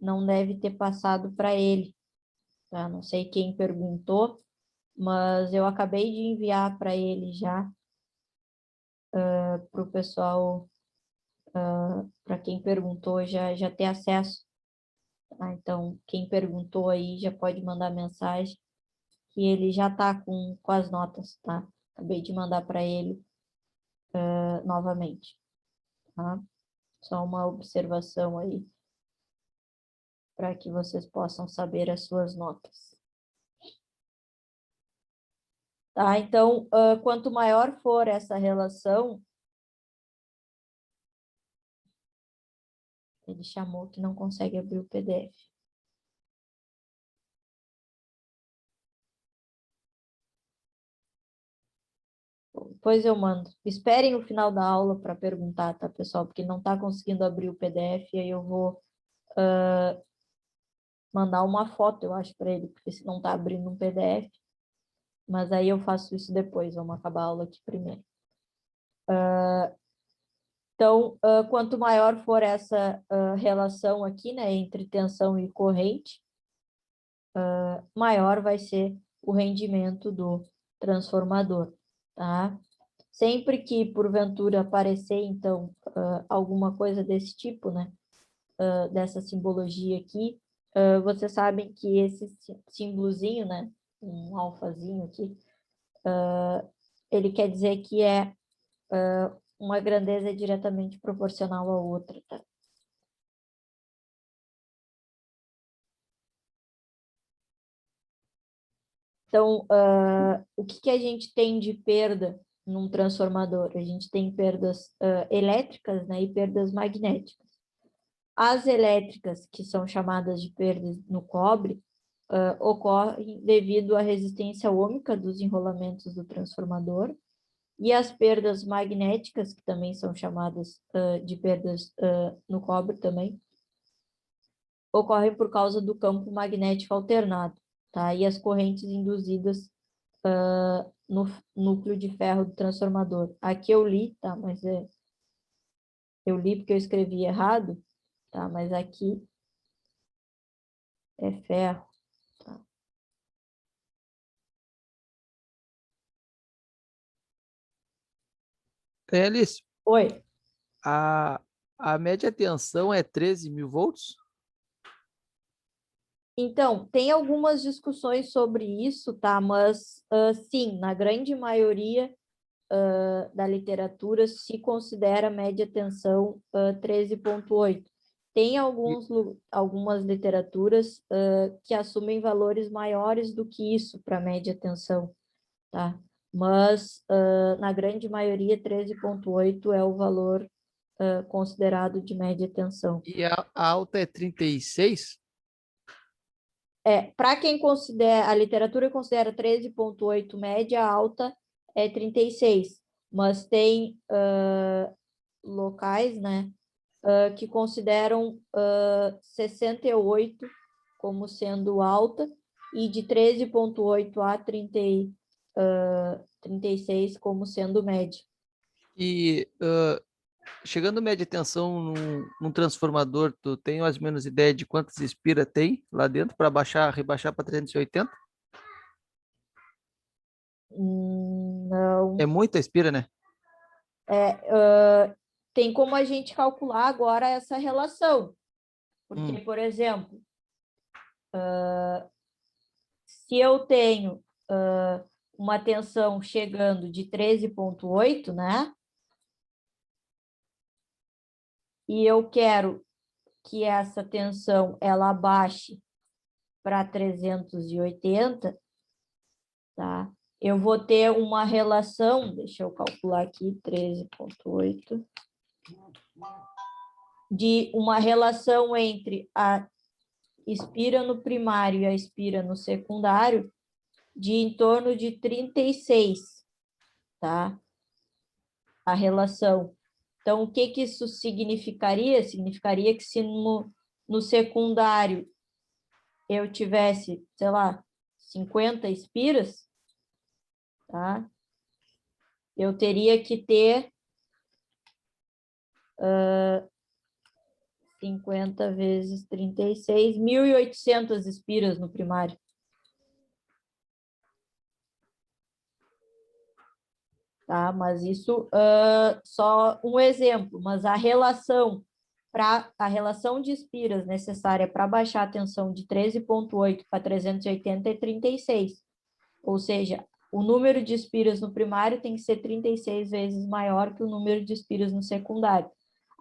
não deve ter passado para ele, tá? Não sei quem perguntou, mas eu acabei de enviar para ele já, para o pessoal, para quem perguntou já ter acesso, tá? Então, quem perguntou aí já pode mandar mensagem, que ele já está com as notas, tá? Acabei de mandar para ele novamente, tá? Só uma observação aí, para que vocês possam saber as suas notas. Tá? Então, quanto maior for essa relação, ele chamou que não consegue abrir o PDF. Depois eu mando. Esperem o final da aula para perguntar, tá, pessoal? Porque não está conseguindo abrir o PDF, e aí eu vou mandar uma foto, eu acho, para ele, porque se não está abrindo um PDF. Mas aí eu faço isso depois, vamos acabar a aula aqui primeiro. Então, quanto maior for essa relação aqui, né, entre tensão e corrente, maior vai ser o rendimento do transformador, tá? Sempre que, porventura, aparecer, então, alguma coisa desse tipo, né, dessa simbologia aqui, vocês sabem que esse símbolozinho, né, um alfazinho aqui, ele quer dizer que uma grandeza diretamente proporcional à outra, tá? Então, o que a gente tem de perda num transformador? A gente tem perdas elétricas, né, e perdas magnéticas. As elétricas, que são chamadas de perdas no cobre, ocorrem devido à resistência ohmica dos enrolamentos do transformador, e as perdas magnéticas, que também são chamadas de perdas no cobre também, ocorrem por causa do campo magnético alternado, tá? E as correntes induzidas no núcleo de ferro do transformador. Aqui eu li, tá? Mas eu li porque eu escrevi errado, tá? Mas aqui é ferro. Alice, Oi. a média tensão é 13.000 volts? Então, tem algumas discussões sobre isso, tá? Mas, sim, na grande maioria da literatura se considera média tensão 13,8. Tem algumas literaturas que assumem valores maiores do que isso para média tensão, tá? Mas, na grande maioria, 13,8 é o valor considerado de média tensão. E a alta é 36? Para quem considera, a literatura considera 13,8 média, alta é 36, mas tem locais, né, que consideram 68 como sendo alta e de 13,8 a 36 como sendo média. E chegando média tensão num transformador, tu tem mais ou menos ideia de quantas espira tem lá dentro para rebaixar para 380? Não. É muita espira, né? Tem como a gente calcular agora essa relação. Porque, por exemplo, se eu tenho uma tensão chegando de 13,8, né? E eu quero que essa tensão ela baixe para 380, tá? Eu vou ter uma relação, deixa eu calcular aqui, 13,8, de uma relação entre a espira no primário e a espira no secundário de em torno de 36, tá? A relação. Então, o que que isso significaria? Significaria que se no secundário eu tivesse, sei lá, 50 espiras, tá? Eu teria que ter 50 vezes 36, 1.800 espiras no primário. Tá? Mas isso só um exemplo, mas a relação de espiras necessária para baixar a tensão de 13,8 para 380 é 36. Ou seja, o número de espiras no primário tem que ser 36 vezes maior que o número de espiras no secundário.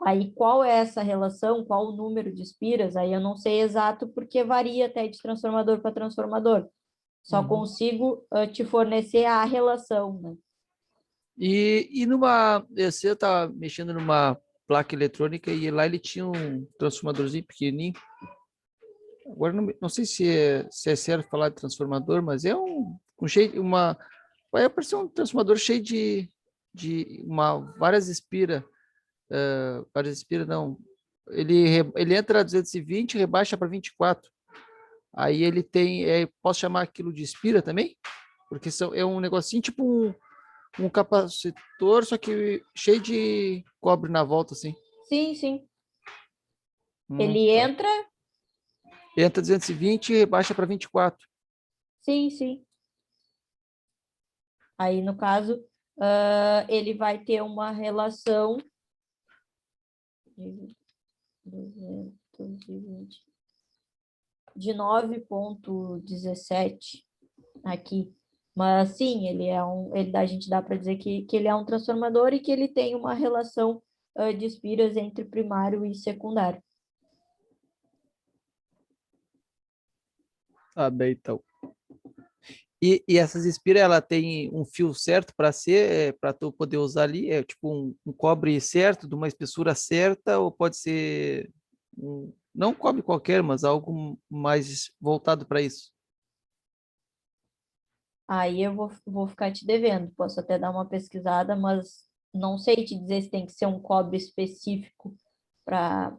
Aí, qual é essa relação? Qual o número de espiras? Aí eu não sei exato, porque varia até de transformador para transformador. Só consigo te fornecer a relação, né? E eu estava mexendo numa placa eletrônica e lá ele tinha um transformadorzinho pequenininho. Agora não sei se é certo falar de transformador, mas é vai aparecer um transformador cheio de várias espiras não. Ele entra a 220 e rebaixa para 24. Aí ele tem, posso chamar aquilo de espira também? Porque é um negocinho tipo um capacitor, só que cheio de cobre na volta, assim. Sim, sim. Ele Tá. entra? Entra 220 e rebaixa para 24. Sim, sim. Aí, no caso, ele vai ter uma relação de 9,17 aqui. Mas sim, a gente dá para dizer que ele é um transformador e que ele tem uma relação de espiras entre primário e secundário. Tá bem, então. E essas espiras, ela tem um fio certo para tu poder usar ali? É tipo um cobre certo, de uma espessura certa, ou pode ser não um cobre qualquer, mas algo mais voltado para isso? Aí eu vou ficar te devendo. Posso até dar uma pesquisada, mas não sei te dizer se tem que ser um cobre específico para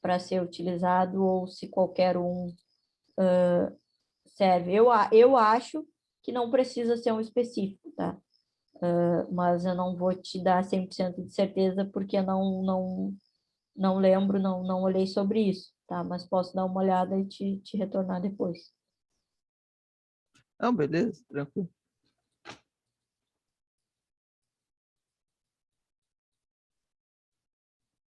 para ser utilizado ou se qualquer um serve. Eu acho que não precisa ser um específico, tá? Mas eu não vou te dar 100% de certeza porque eu não lembro, não olhei sobre isso, tá? Mas posso dar uma olhada e te retornar depois. Não, beleza, tranquilo.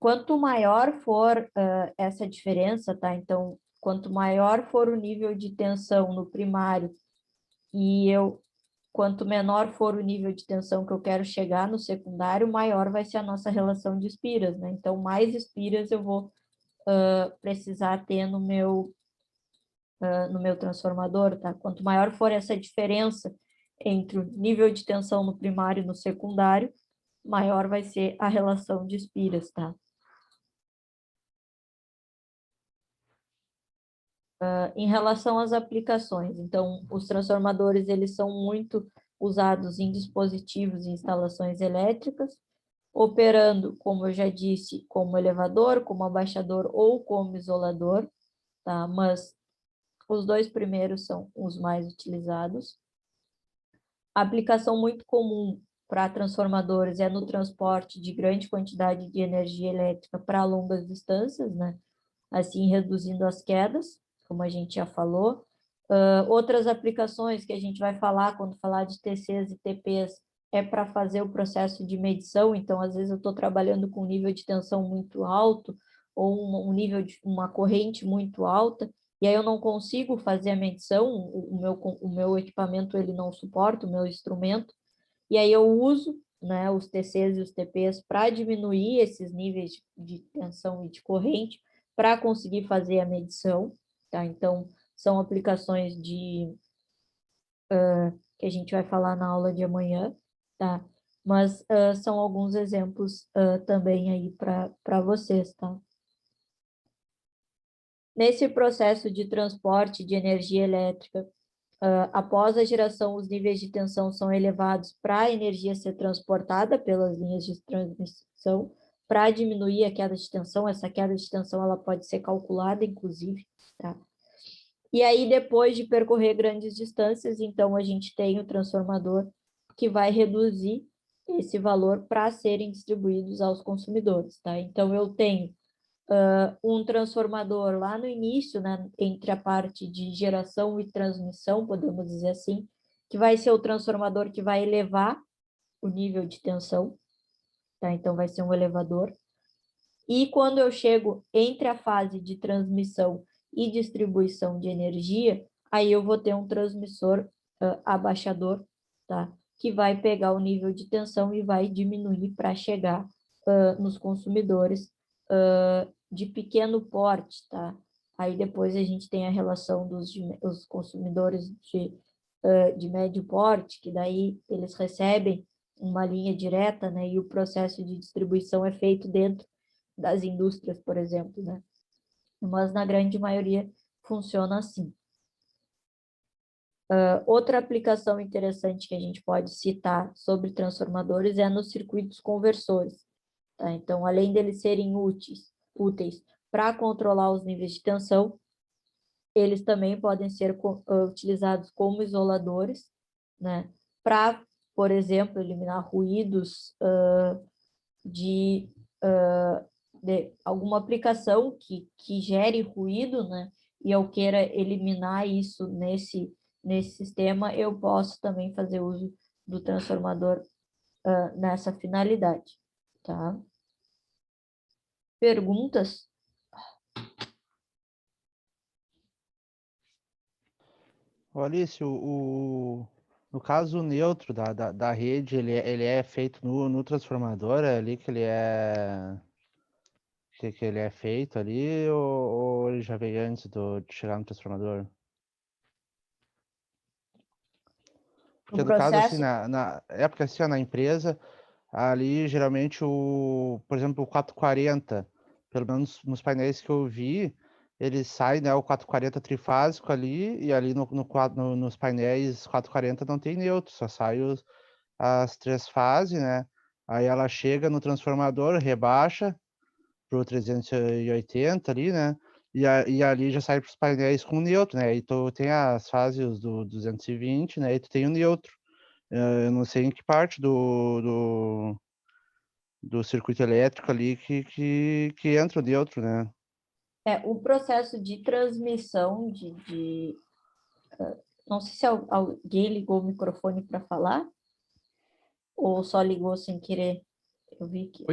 Quanto maior for essa diferença, tá? Então, quanto maior for o nível de tensão no primário quanto menor for o nível de tensão que eu quero chegar no secundário, maior vai ser a nossa relação de espiras, né? Então, mais espiras eu vou precisar ter no meu transformador, tá? Quanto maior for essa diferença entre o nível de tensão no primário e no secundário, maior vai ser a relação de espiras, tá? Em relação às aplicações, então, os transformadores, eles são muito usados em dispositivos e instalações elétricas, operando, como eu já disse, como elevador, como abaixador ou como isolador, tá? Mas os dois primeiros são os mais utilizados. A aplicação muito comum para transformadores é no transporte de grande quantidade de energia elétrica para longas distâncias, né? Assim reduzindo as quedas, como a gente já falou. Outras aplicações que a gente vai falar quando falar de TCs e TPs é para fazer o processo de medição, então às vezes eu estou trabalhando com um nível de tensão muito alto ou um nível de uma corrente muito alta, e aí eu não consigo fazer a medição, o meu equipamento ele não suporta, o meu instrumento, e aí eu uso, né, os TCs e os TPs para diminuir esses níveis de tensão e de corrente, para conseguir fazer a medição, tá? Então, são aplicações que a gente vai falar na aula de amanhã, tá? Mas são alguns exemplos também aí para vocês, tá? Nesse processo de transporte de energia elétrica, após a geração, os níveis de tensão são elevados para a energia ser transportada pelas linhas de transmissão, para diminuir a queda de tensão. Essa queda de tensão ela pode ser calculada, inclusive, tá? E aí, depois de percorrer grandes distâncias, então a gente tem o transformador que vai reduzir esse valor para serem distribuídos aos consumidores, tá? Então, eu tenho um transformador lá no início, né, entre a parte de geração e transmissão, podemos dizer assim, que vai ser o transformador que vai elevar o nível de tensão, tá? Então, vai ser um elevador. E quando eu chego entre a fase de transmissão e distribuição de energia, aí eu vou ter um transmissor abaixador, tá? Que vai pegar o nível de tensão e vai diminuir para chegar nos consumidores de pequeno porte, tá? Aí depois a gente tem a relação dos consumidores de médio porte, que daí eles recebem uma linha direta, né? E o processo de distribuição é feito dentro das indústrias, por exemplo, né? Mas na grande maioria funciona assim. Outra aplicação interessante que a gente pode citar sobre transformadores é nos circuitos conversores, tá? Então, além deles serem úteis para controlar os níveis de tensão, eles também podem ser utilizados como isoladores, né? Para, por exemplo, eliminar ruídos de alguma aplicação que gere ruído, né? E eu queira eliminar isso nesse sistema, eu posso também fazer uso do transformador nessa finalidade, tá? Perguntas? Alice, no caso o neutro da rede, ele é feito no transformador, é ali que ele é que ele é feito ali, ou ele já veio antes de chegar no transformador? Porque O no caso, assim, processo, época assim, ó, na empresa, ali geralmente por exemplo, o 440, pelo menos nos painéis que eu vi, ele sai, né, o 440 trifásico ali, e ali nos painéis 440 não tem neutro, só sai as três fases, né? Aí ela chega no transformador, rebaixa, pro 380 ali, né? E ali já sai para os painéis com neutro, né? E tu tem as fases do 220, né? E tu tem o neutro. Eu não sei em que parte do circuito elétrico ali que entra o neutro, né? O processo de transmissão não sei se alguém ligou o microfone para falar ou só ligou sem querer. Eu vi que.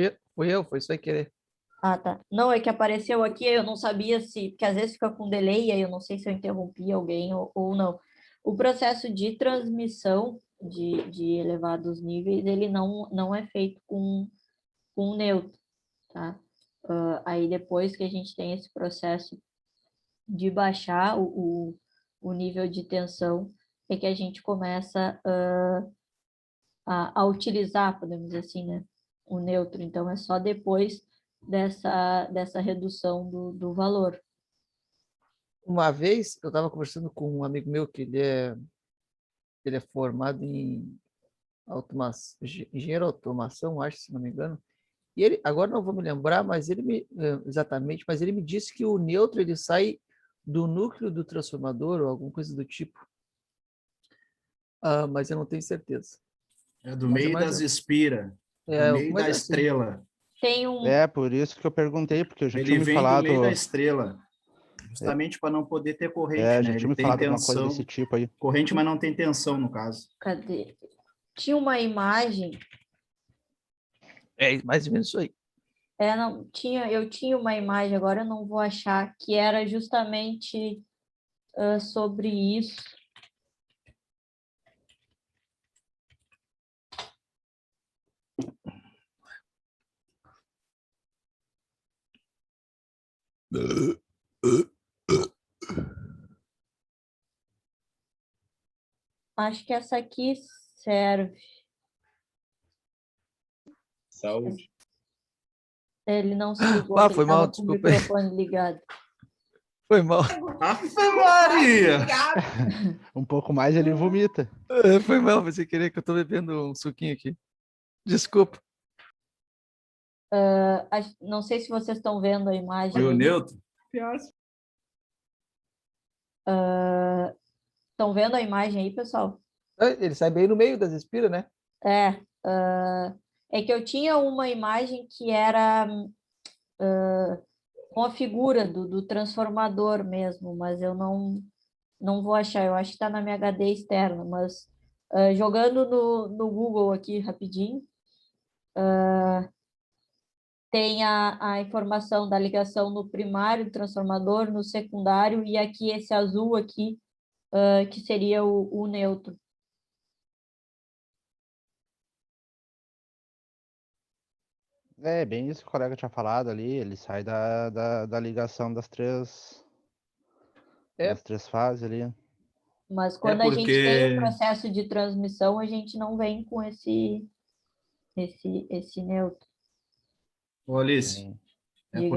Foi sem querer. Ah, tá. Não, é que apareceu aqui, eu não sabia se, porque às vezes fica com delay, aí eu não sei se eu interrompi alguém ou não. O processo de transmissão de elevados níveis, ele não é feito com neutro, tá? Aí depois que a gente tem esse processo de baixar o nível de tensão, é que a gente começa a utilizar, podemos dizer assim, né, o neutro. Então, é só depois dessa redução do valor. Uma vez eu estava conversando com um amigo meu que ele é formado em engenheiro de automação, acho, se não me engano. E ele, agora não vou me lembrar, mas exatamente, mas ele me disse que o neutro ele sai do núcleo do transformador ou alguma coisa do tipo. Mas eu não tenho certeza. É do Mas é meio mais das ou- espiras, do meio mas da assim, estrela. Tem um, Por isso que eu perguntei, porque eu já Ele tinha me vem do falado. meio da estrela, justamente para não poder ter corrente, Já né? tinha Ele me tem falado alguma coisa tensão, desse tipo aí. corrente, mas não tem tensão, no caso. cadê? Tinha uma imagem, é mais ou menos isso aí. não, eu tinha uma imagem, agora eu não vou achar, que era justamente sobre isso. Acho que essa aqui serve. Saúde. Ele não se ligou, Ah, porque foi ele estava mal, com o desculpa aí. microfone ligado. Foi mal. Ave Maria! Um pouco mais ele vomita. Foi mal, você querer que eu tô bebendo um suquinho aqui. Desculpa. Não sei se vocês estão vendo a imagem. Foi o aí. neutro? Estão vendo a imagem aí, pessoal? Ele sai bem no meio das espiras, né? É que eu tinha uma imagem que era com a figura do transformador mesmo, mas eu não vou achar. Eu acho que está na minha HD externa, mas jogando no Google aqui rapidinho, tem a informação da ligação no primário do transformador, no secundário, e aqui esse azul aqui, que seria o neutro. É bem isso que o colega tinha falado ali. Ele sai da ligação das três fases ali. Mas quando a gente tem o porque processo de transmissão, a gente não vem com esse neutro. Ô, Alice, Sim. Diga.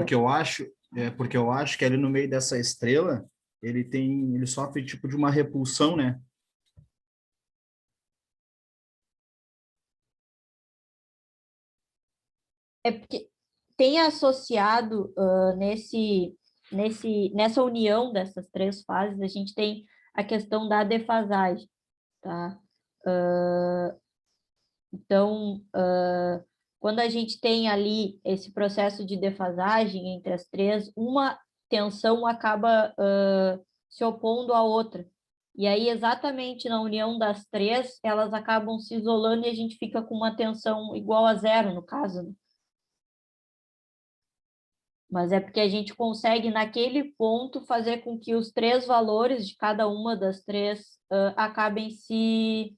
é porque eu acho que ali no meio dessa estrela, ele sofre tipo de uma repulsão, né? É porque tem associado nessa união dessas três fases, a gente tem a questão da defasagem, tá? Então, quando a gente tem ali esse processo de defasagem entre as três, uma tensão acaba se opondo à outra. E aí, exatamente na união das três, elas acabam se isolando e a gente fica com uma tensão igual a zero, no caso, né? Mas é porque a gente consegue, naquele ponto, fazer com que os três valores de cada uma das três acabem se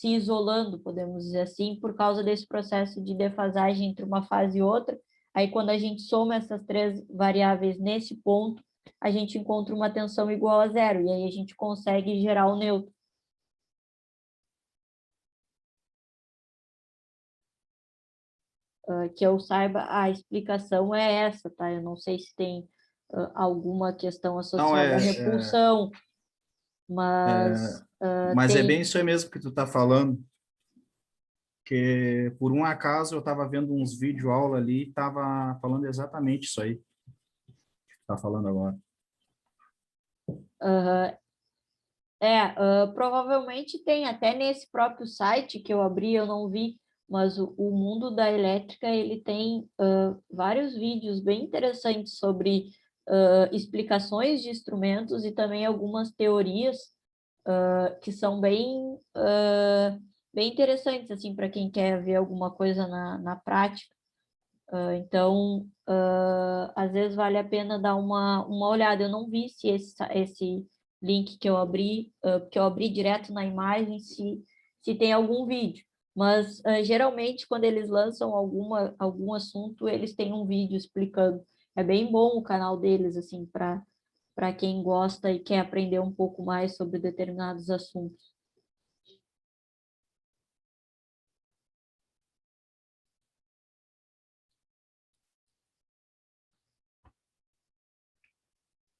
isolando, podemos dizer assim, por causa desse processo de defasagem entre uma fase e outra. Aí, quando a gente soma essas três variáveis nesse ponto, a gente encontra uma tensão igual a zero, e aí a gente consegue gerar o neutro. Que eu saiba, a explicação é essa, tá? Eu não sei se tem alguma questão associada à repulsão, mas Mas é tem... bem isso aí mesmo que tu tá falando. Porque, por um acaso, eu estava vendo uns vídeo aula ali e estava falando exatamente isso aí que está falando agora. Aham. Provavelmente tem até nesse próprio site que eu abri, eu não vi, mas o Mundo da Elétrica, ele tem vários vídeos bem interessantes sobre explicações de instrumentos e também algumas teorias que são bem interessantes, assim, para quem quer ver alguma coisa na prática. Então, às vezes vale a pena dar uma olhada. Eu não vi se esse link que eu abri direto na imagem, se tem algum vídeo. Mas, geralmente, quando eles lançam algum assunto, eles têm um vídeo explicando. É bem bom o canal deles, assim, para quem gosta e quer aprender um pouco mais sobre determinados assuntos.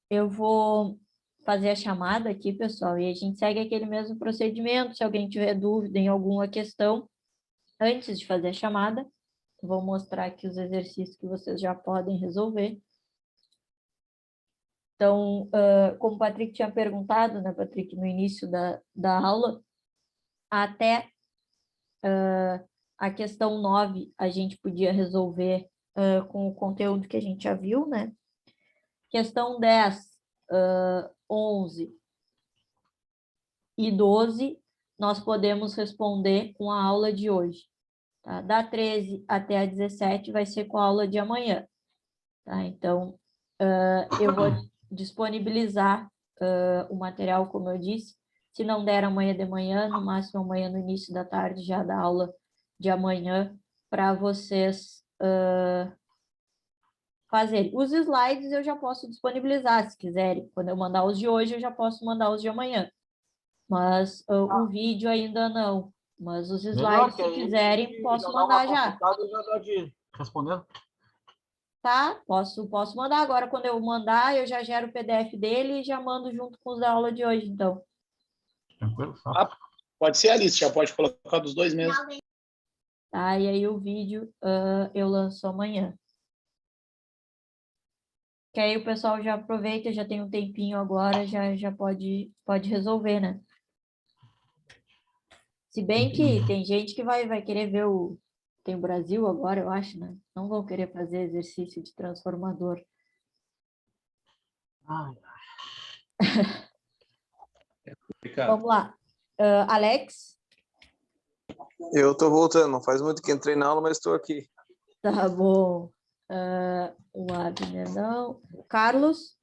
Eu vou fazer a chamada aqui, pessoal, e a gente segue aquele mesmo procedimento. Se alguém tiver dúvida em alguma questão, antes de fazer a chamada, vou mostrar aqui os exercícios que vocês já podem resolver. Então, como o Patrick tinha perguntado, né, Patrick, no início da aula, até a questão 9 a gente podia resolver com o conteúdo que a gente já viu, né? Questão 10, 11 e 12, nós podemos responder com a aula de hoje. Tá? Da 13 até a 17 vai ser com a aula de amanhã. Tá? Então, eu vou disponibilizar o material, como eu disse. Se não der amanhã de manhã, no máximo amanhã no início da tarde, já da aula de amanhã, para vocês fazerem. Os slides eu já posso disponibilizar, se quiserem. Quando eu mandar os de hoje, eu já posso mandar os de amanhã. Mas o vídeo ainda não. Mas os Melhor, slides, que se aí quiserem, posso já dá uma mandar já. consultada e já dá de respondendo. Tá? Posso mandar agora. Quando eu mandar, eu já gero o PDF dele e já mando junto com os da aula de hoje, então. Tranquilo? Só. Pode ser, Alice, já pode colocar dos dois mesmo. Tá? E aí o vídeo eu lanço amanhã. Que aí o pessoal já aproveita, já tem um tempinho agora, já pode resolver, né? Se bem que tem gente que vai querer ver tem o Brasil agora, eu acho, né? Não vão querer fazer exercício de transformador. Ai, Vamos lá. Alex? Eu estou voltando, não faz muito que entrei na aula, mas estou aqui. Tá bom. O Abner não. Carlos?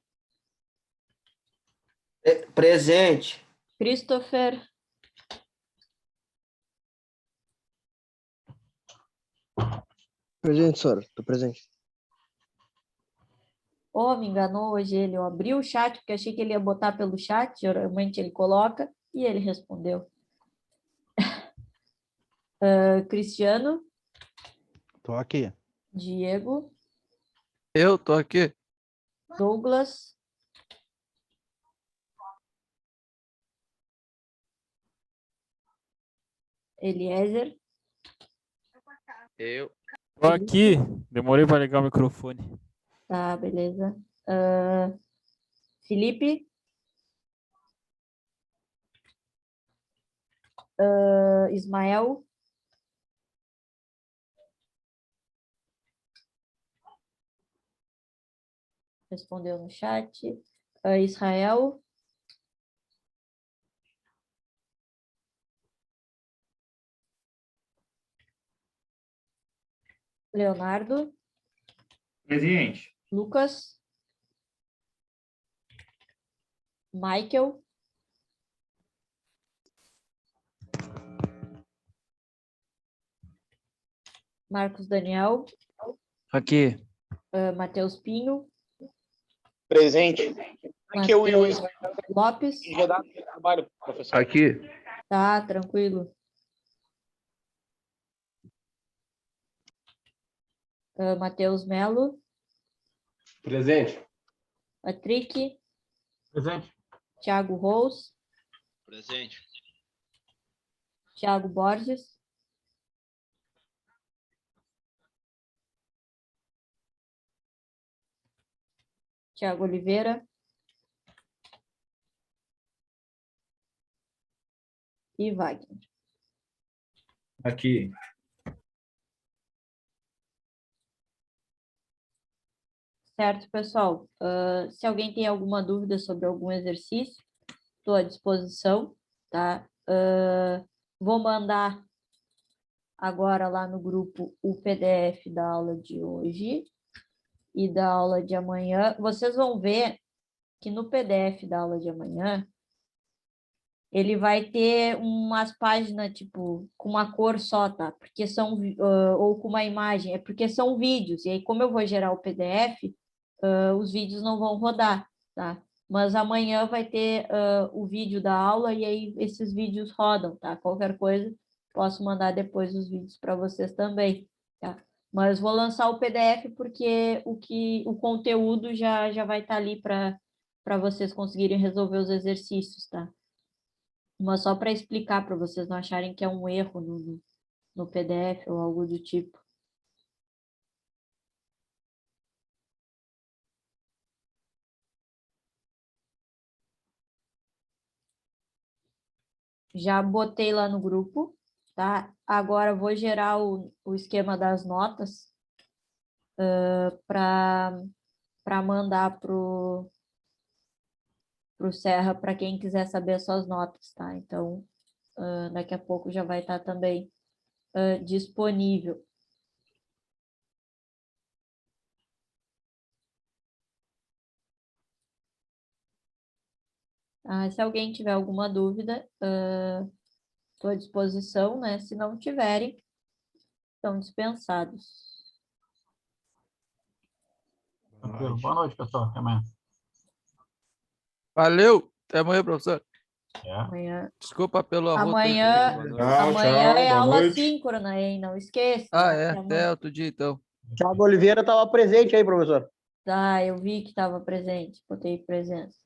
Presente. Christopher? Presente, senhora. Estou presente. Oh, me enganou hoje ele. Eu abri o chat porque achei que ele ia botar pelo chat. Geralmente ele coloca e ele respondeu. Cristiano? Tô aqui. Diego? Eu tô aqui. Douglas? Eliezer? Eu. Tô aqui. Demorei para ligar o microfone. Tá, beleza. Felipe? Ismael? Respondeu no chat. Israel? Leonardo? Presente. Lucas? Michael? Marcos Daniel? Aqui. Matheus Pinho? Presente. Aqui eu e o Matheus Israel Lopes? já dá trabalho, professor. Aqui. Tá, tranquilo. Matheus Melo? Presente. Patrick? presente. Thiago Rose? Presente. Thiago Borges? Tiago Oliveira. E Wagner. Aqui. Certo, pessoal? Se alguém tem alguma dúvida sobre algum exercício, estou à disposição, tá? Vou mandar agora lá no grupo o PDF da aula de hoje e da aula de amanhã. Vocês vão ver que no PDF da aula de amanhã, ele vai ter umas páginas, tipo, com uma cor só, tá? Porque são, ou com uma imagem, é porque são vídeos. E aí, como eu vou gerar o PDF, os vídeos não vão rodar, tá? Mas amanhã vai ter o vídeo da aula e aí esses vídeos rodam, tá? Qualquer coisa, posso mandar depois os vídeos para vocês também, tá? Mas vou lançar o PDF porque o conteúdo já vai estar ali para vocês conseguirem resolver os exercícios, tá? Mas só para explicar, para vocês não acharem que é um erro no PDF ou algo do tipo. Já botei lá no grupo, tá? Agora vou gerar o esquema das notas para mandar pro Serra para quem quiser saber as suas notas, tá? Então, daqui a pouco já vai estar também disponível. Se alguém tiver alguma dúvida, estou à disposição, né? Se não tiverem, estão dispensados. Tranquilo. Boa noite, pessoal. Até amanhã. Valeu. Até amanhã, professor. Amanhã. Desculpa pelo arroto. Amanhã, amanhã é aula síncrona, hein? Não esqueça. Até outro dia, então. Tiago Oliveira estava presente aí, professor. Tá, eu vi que estava presente, botei presença.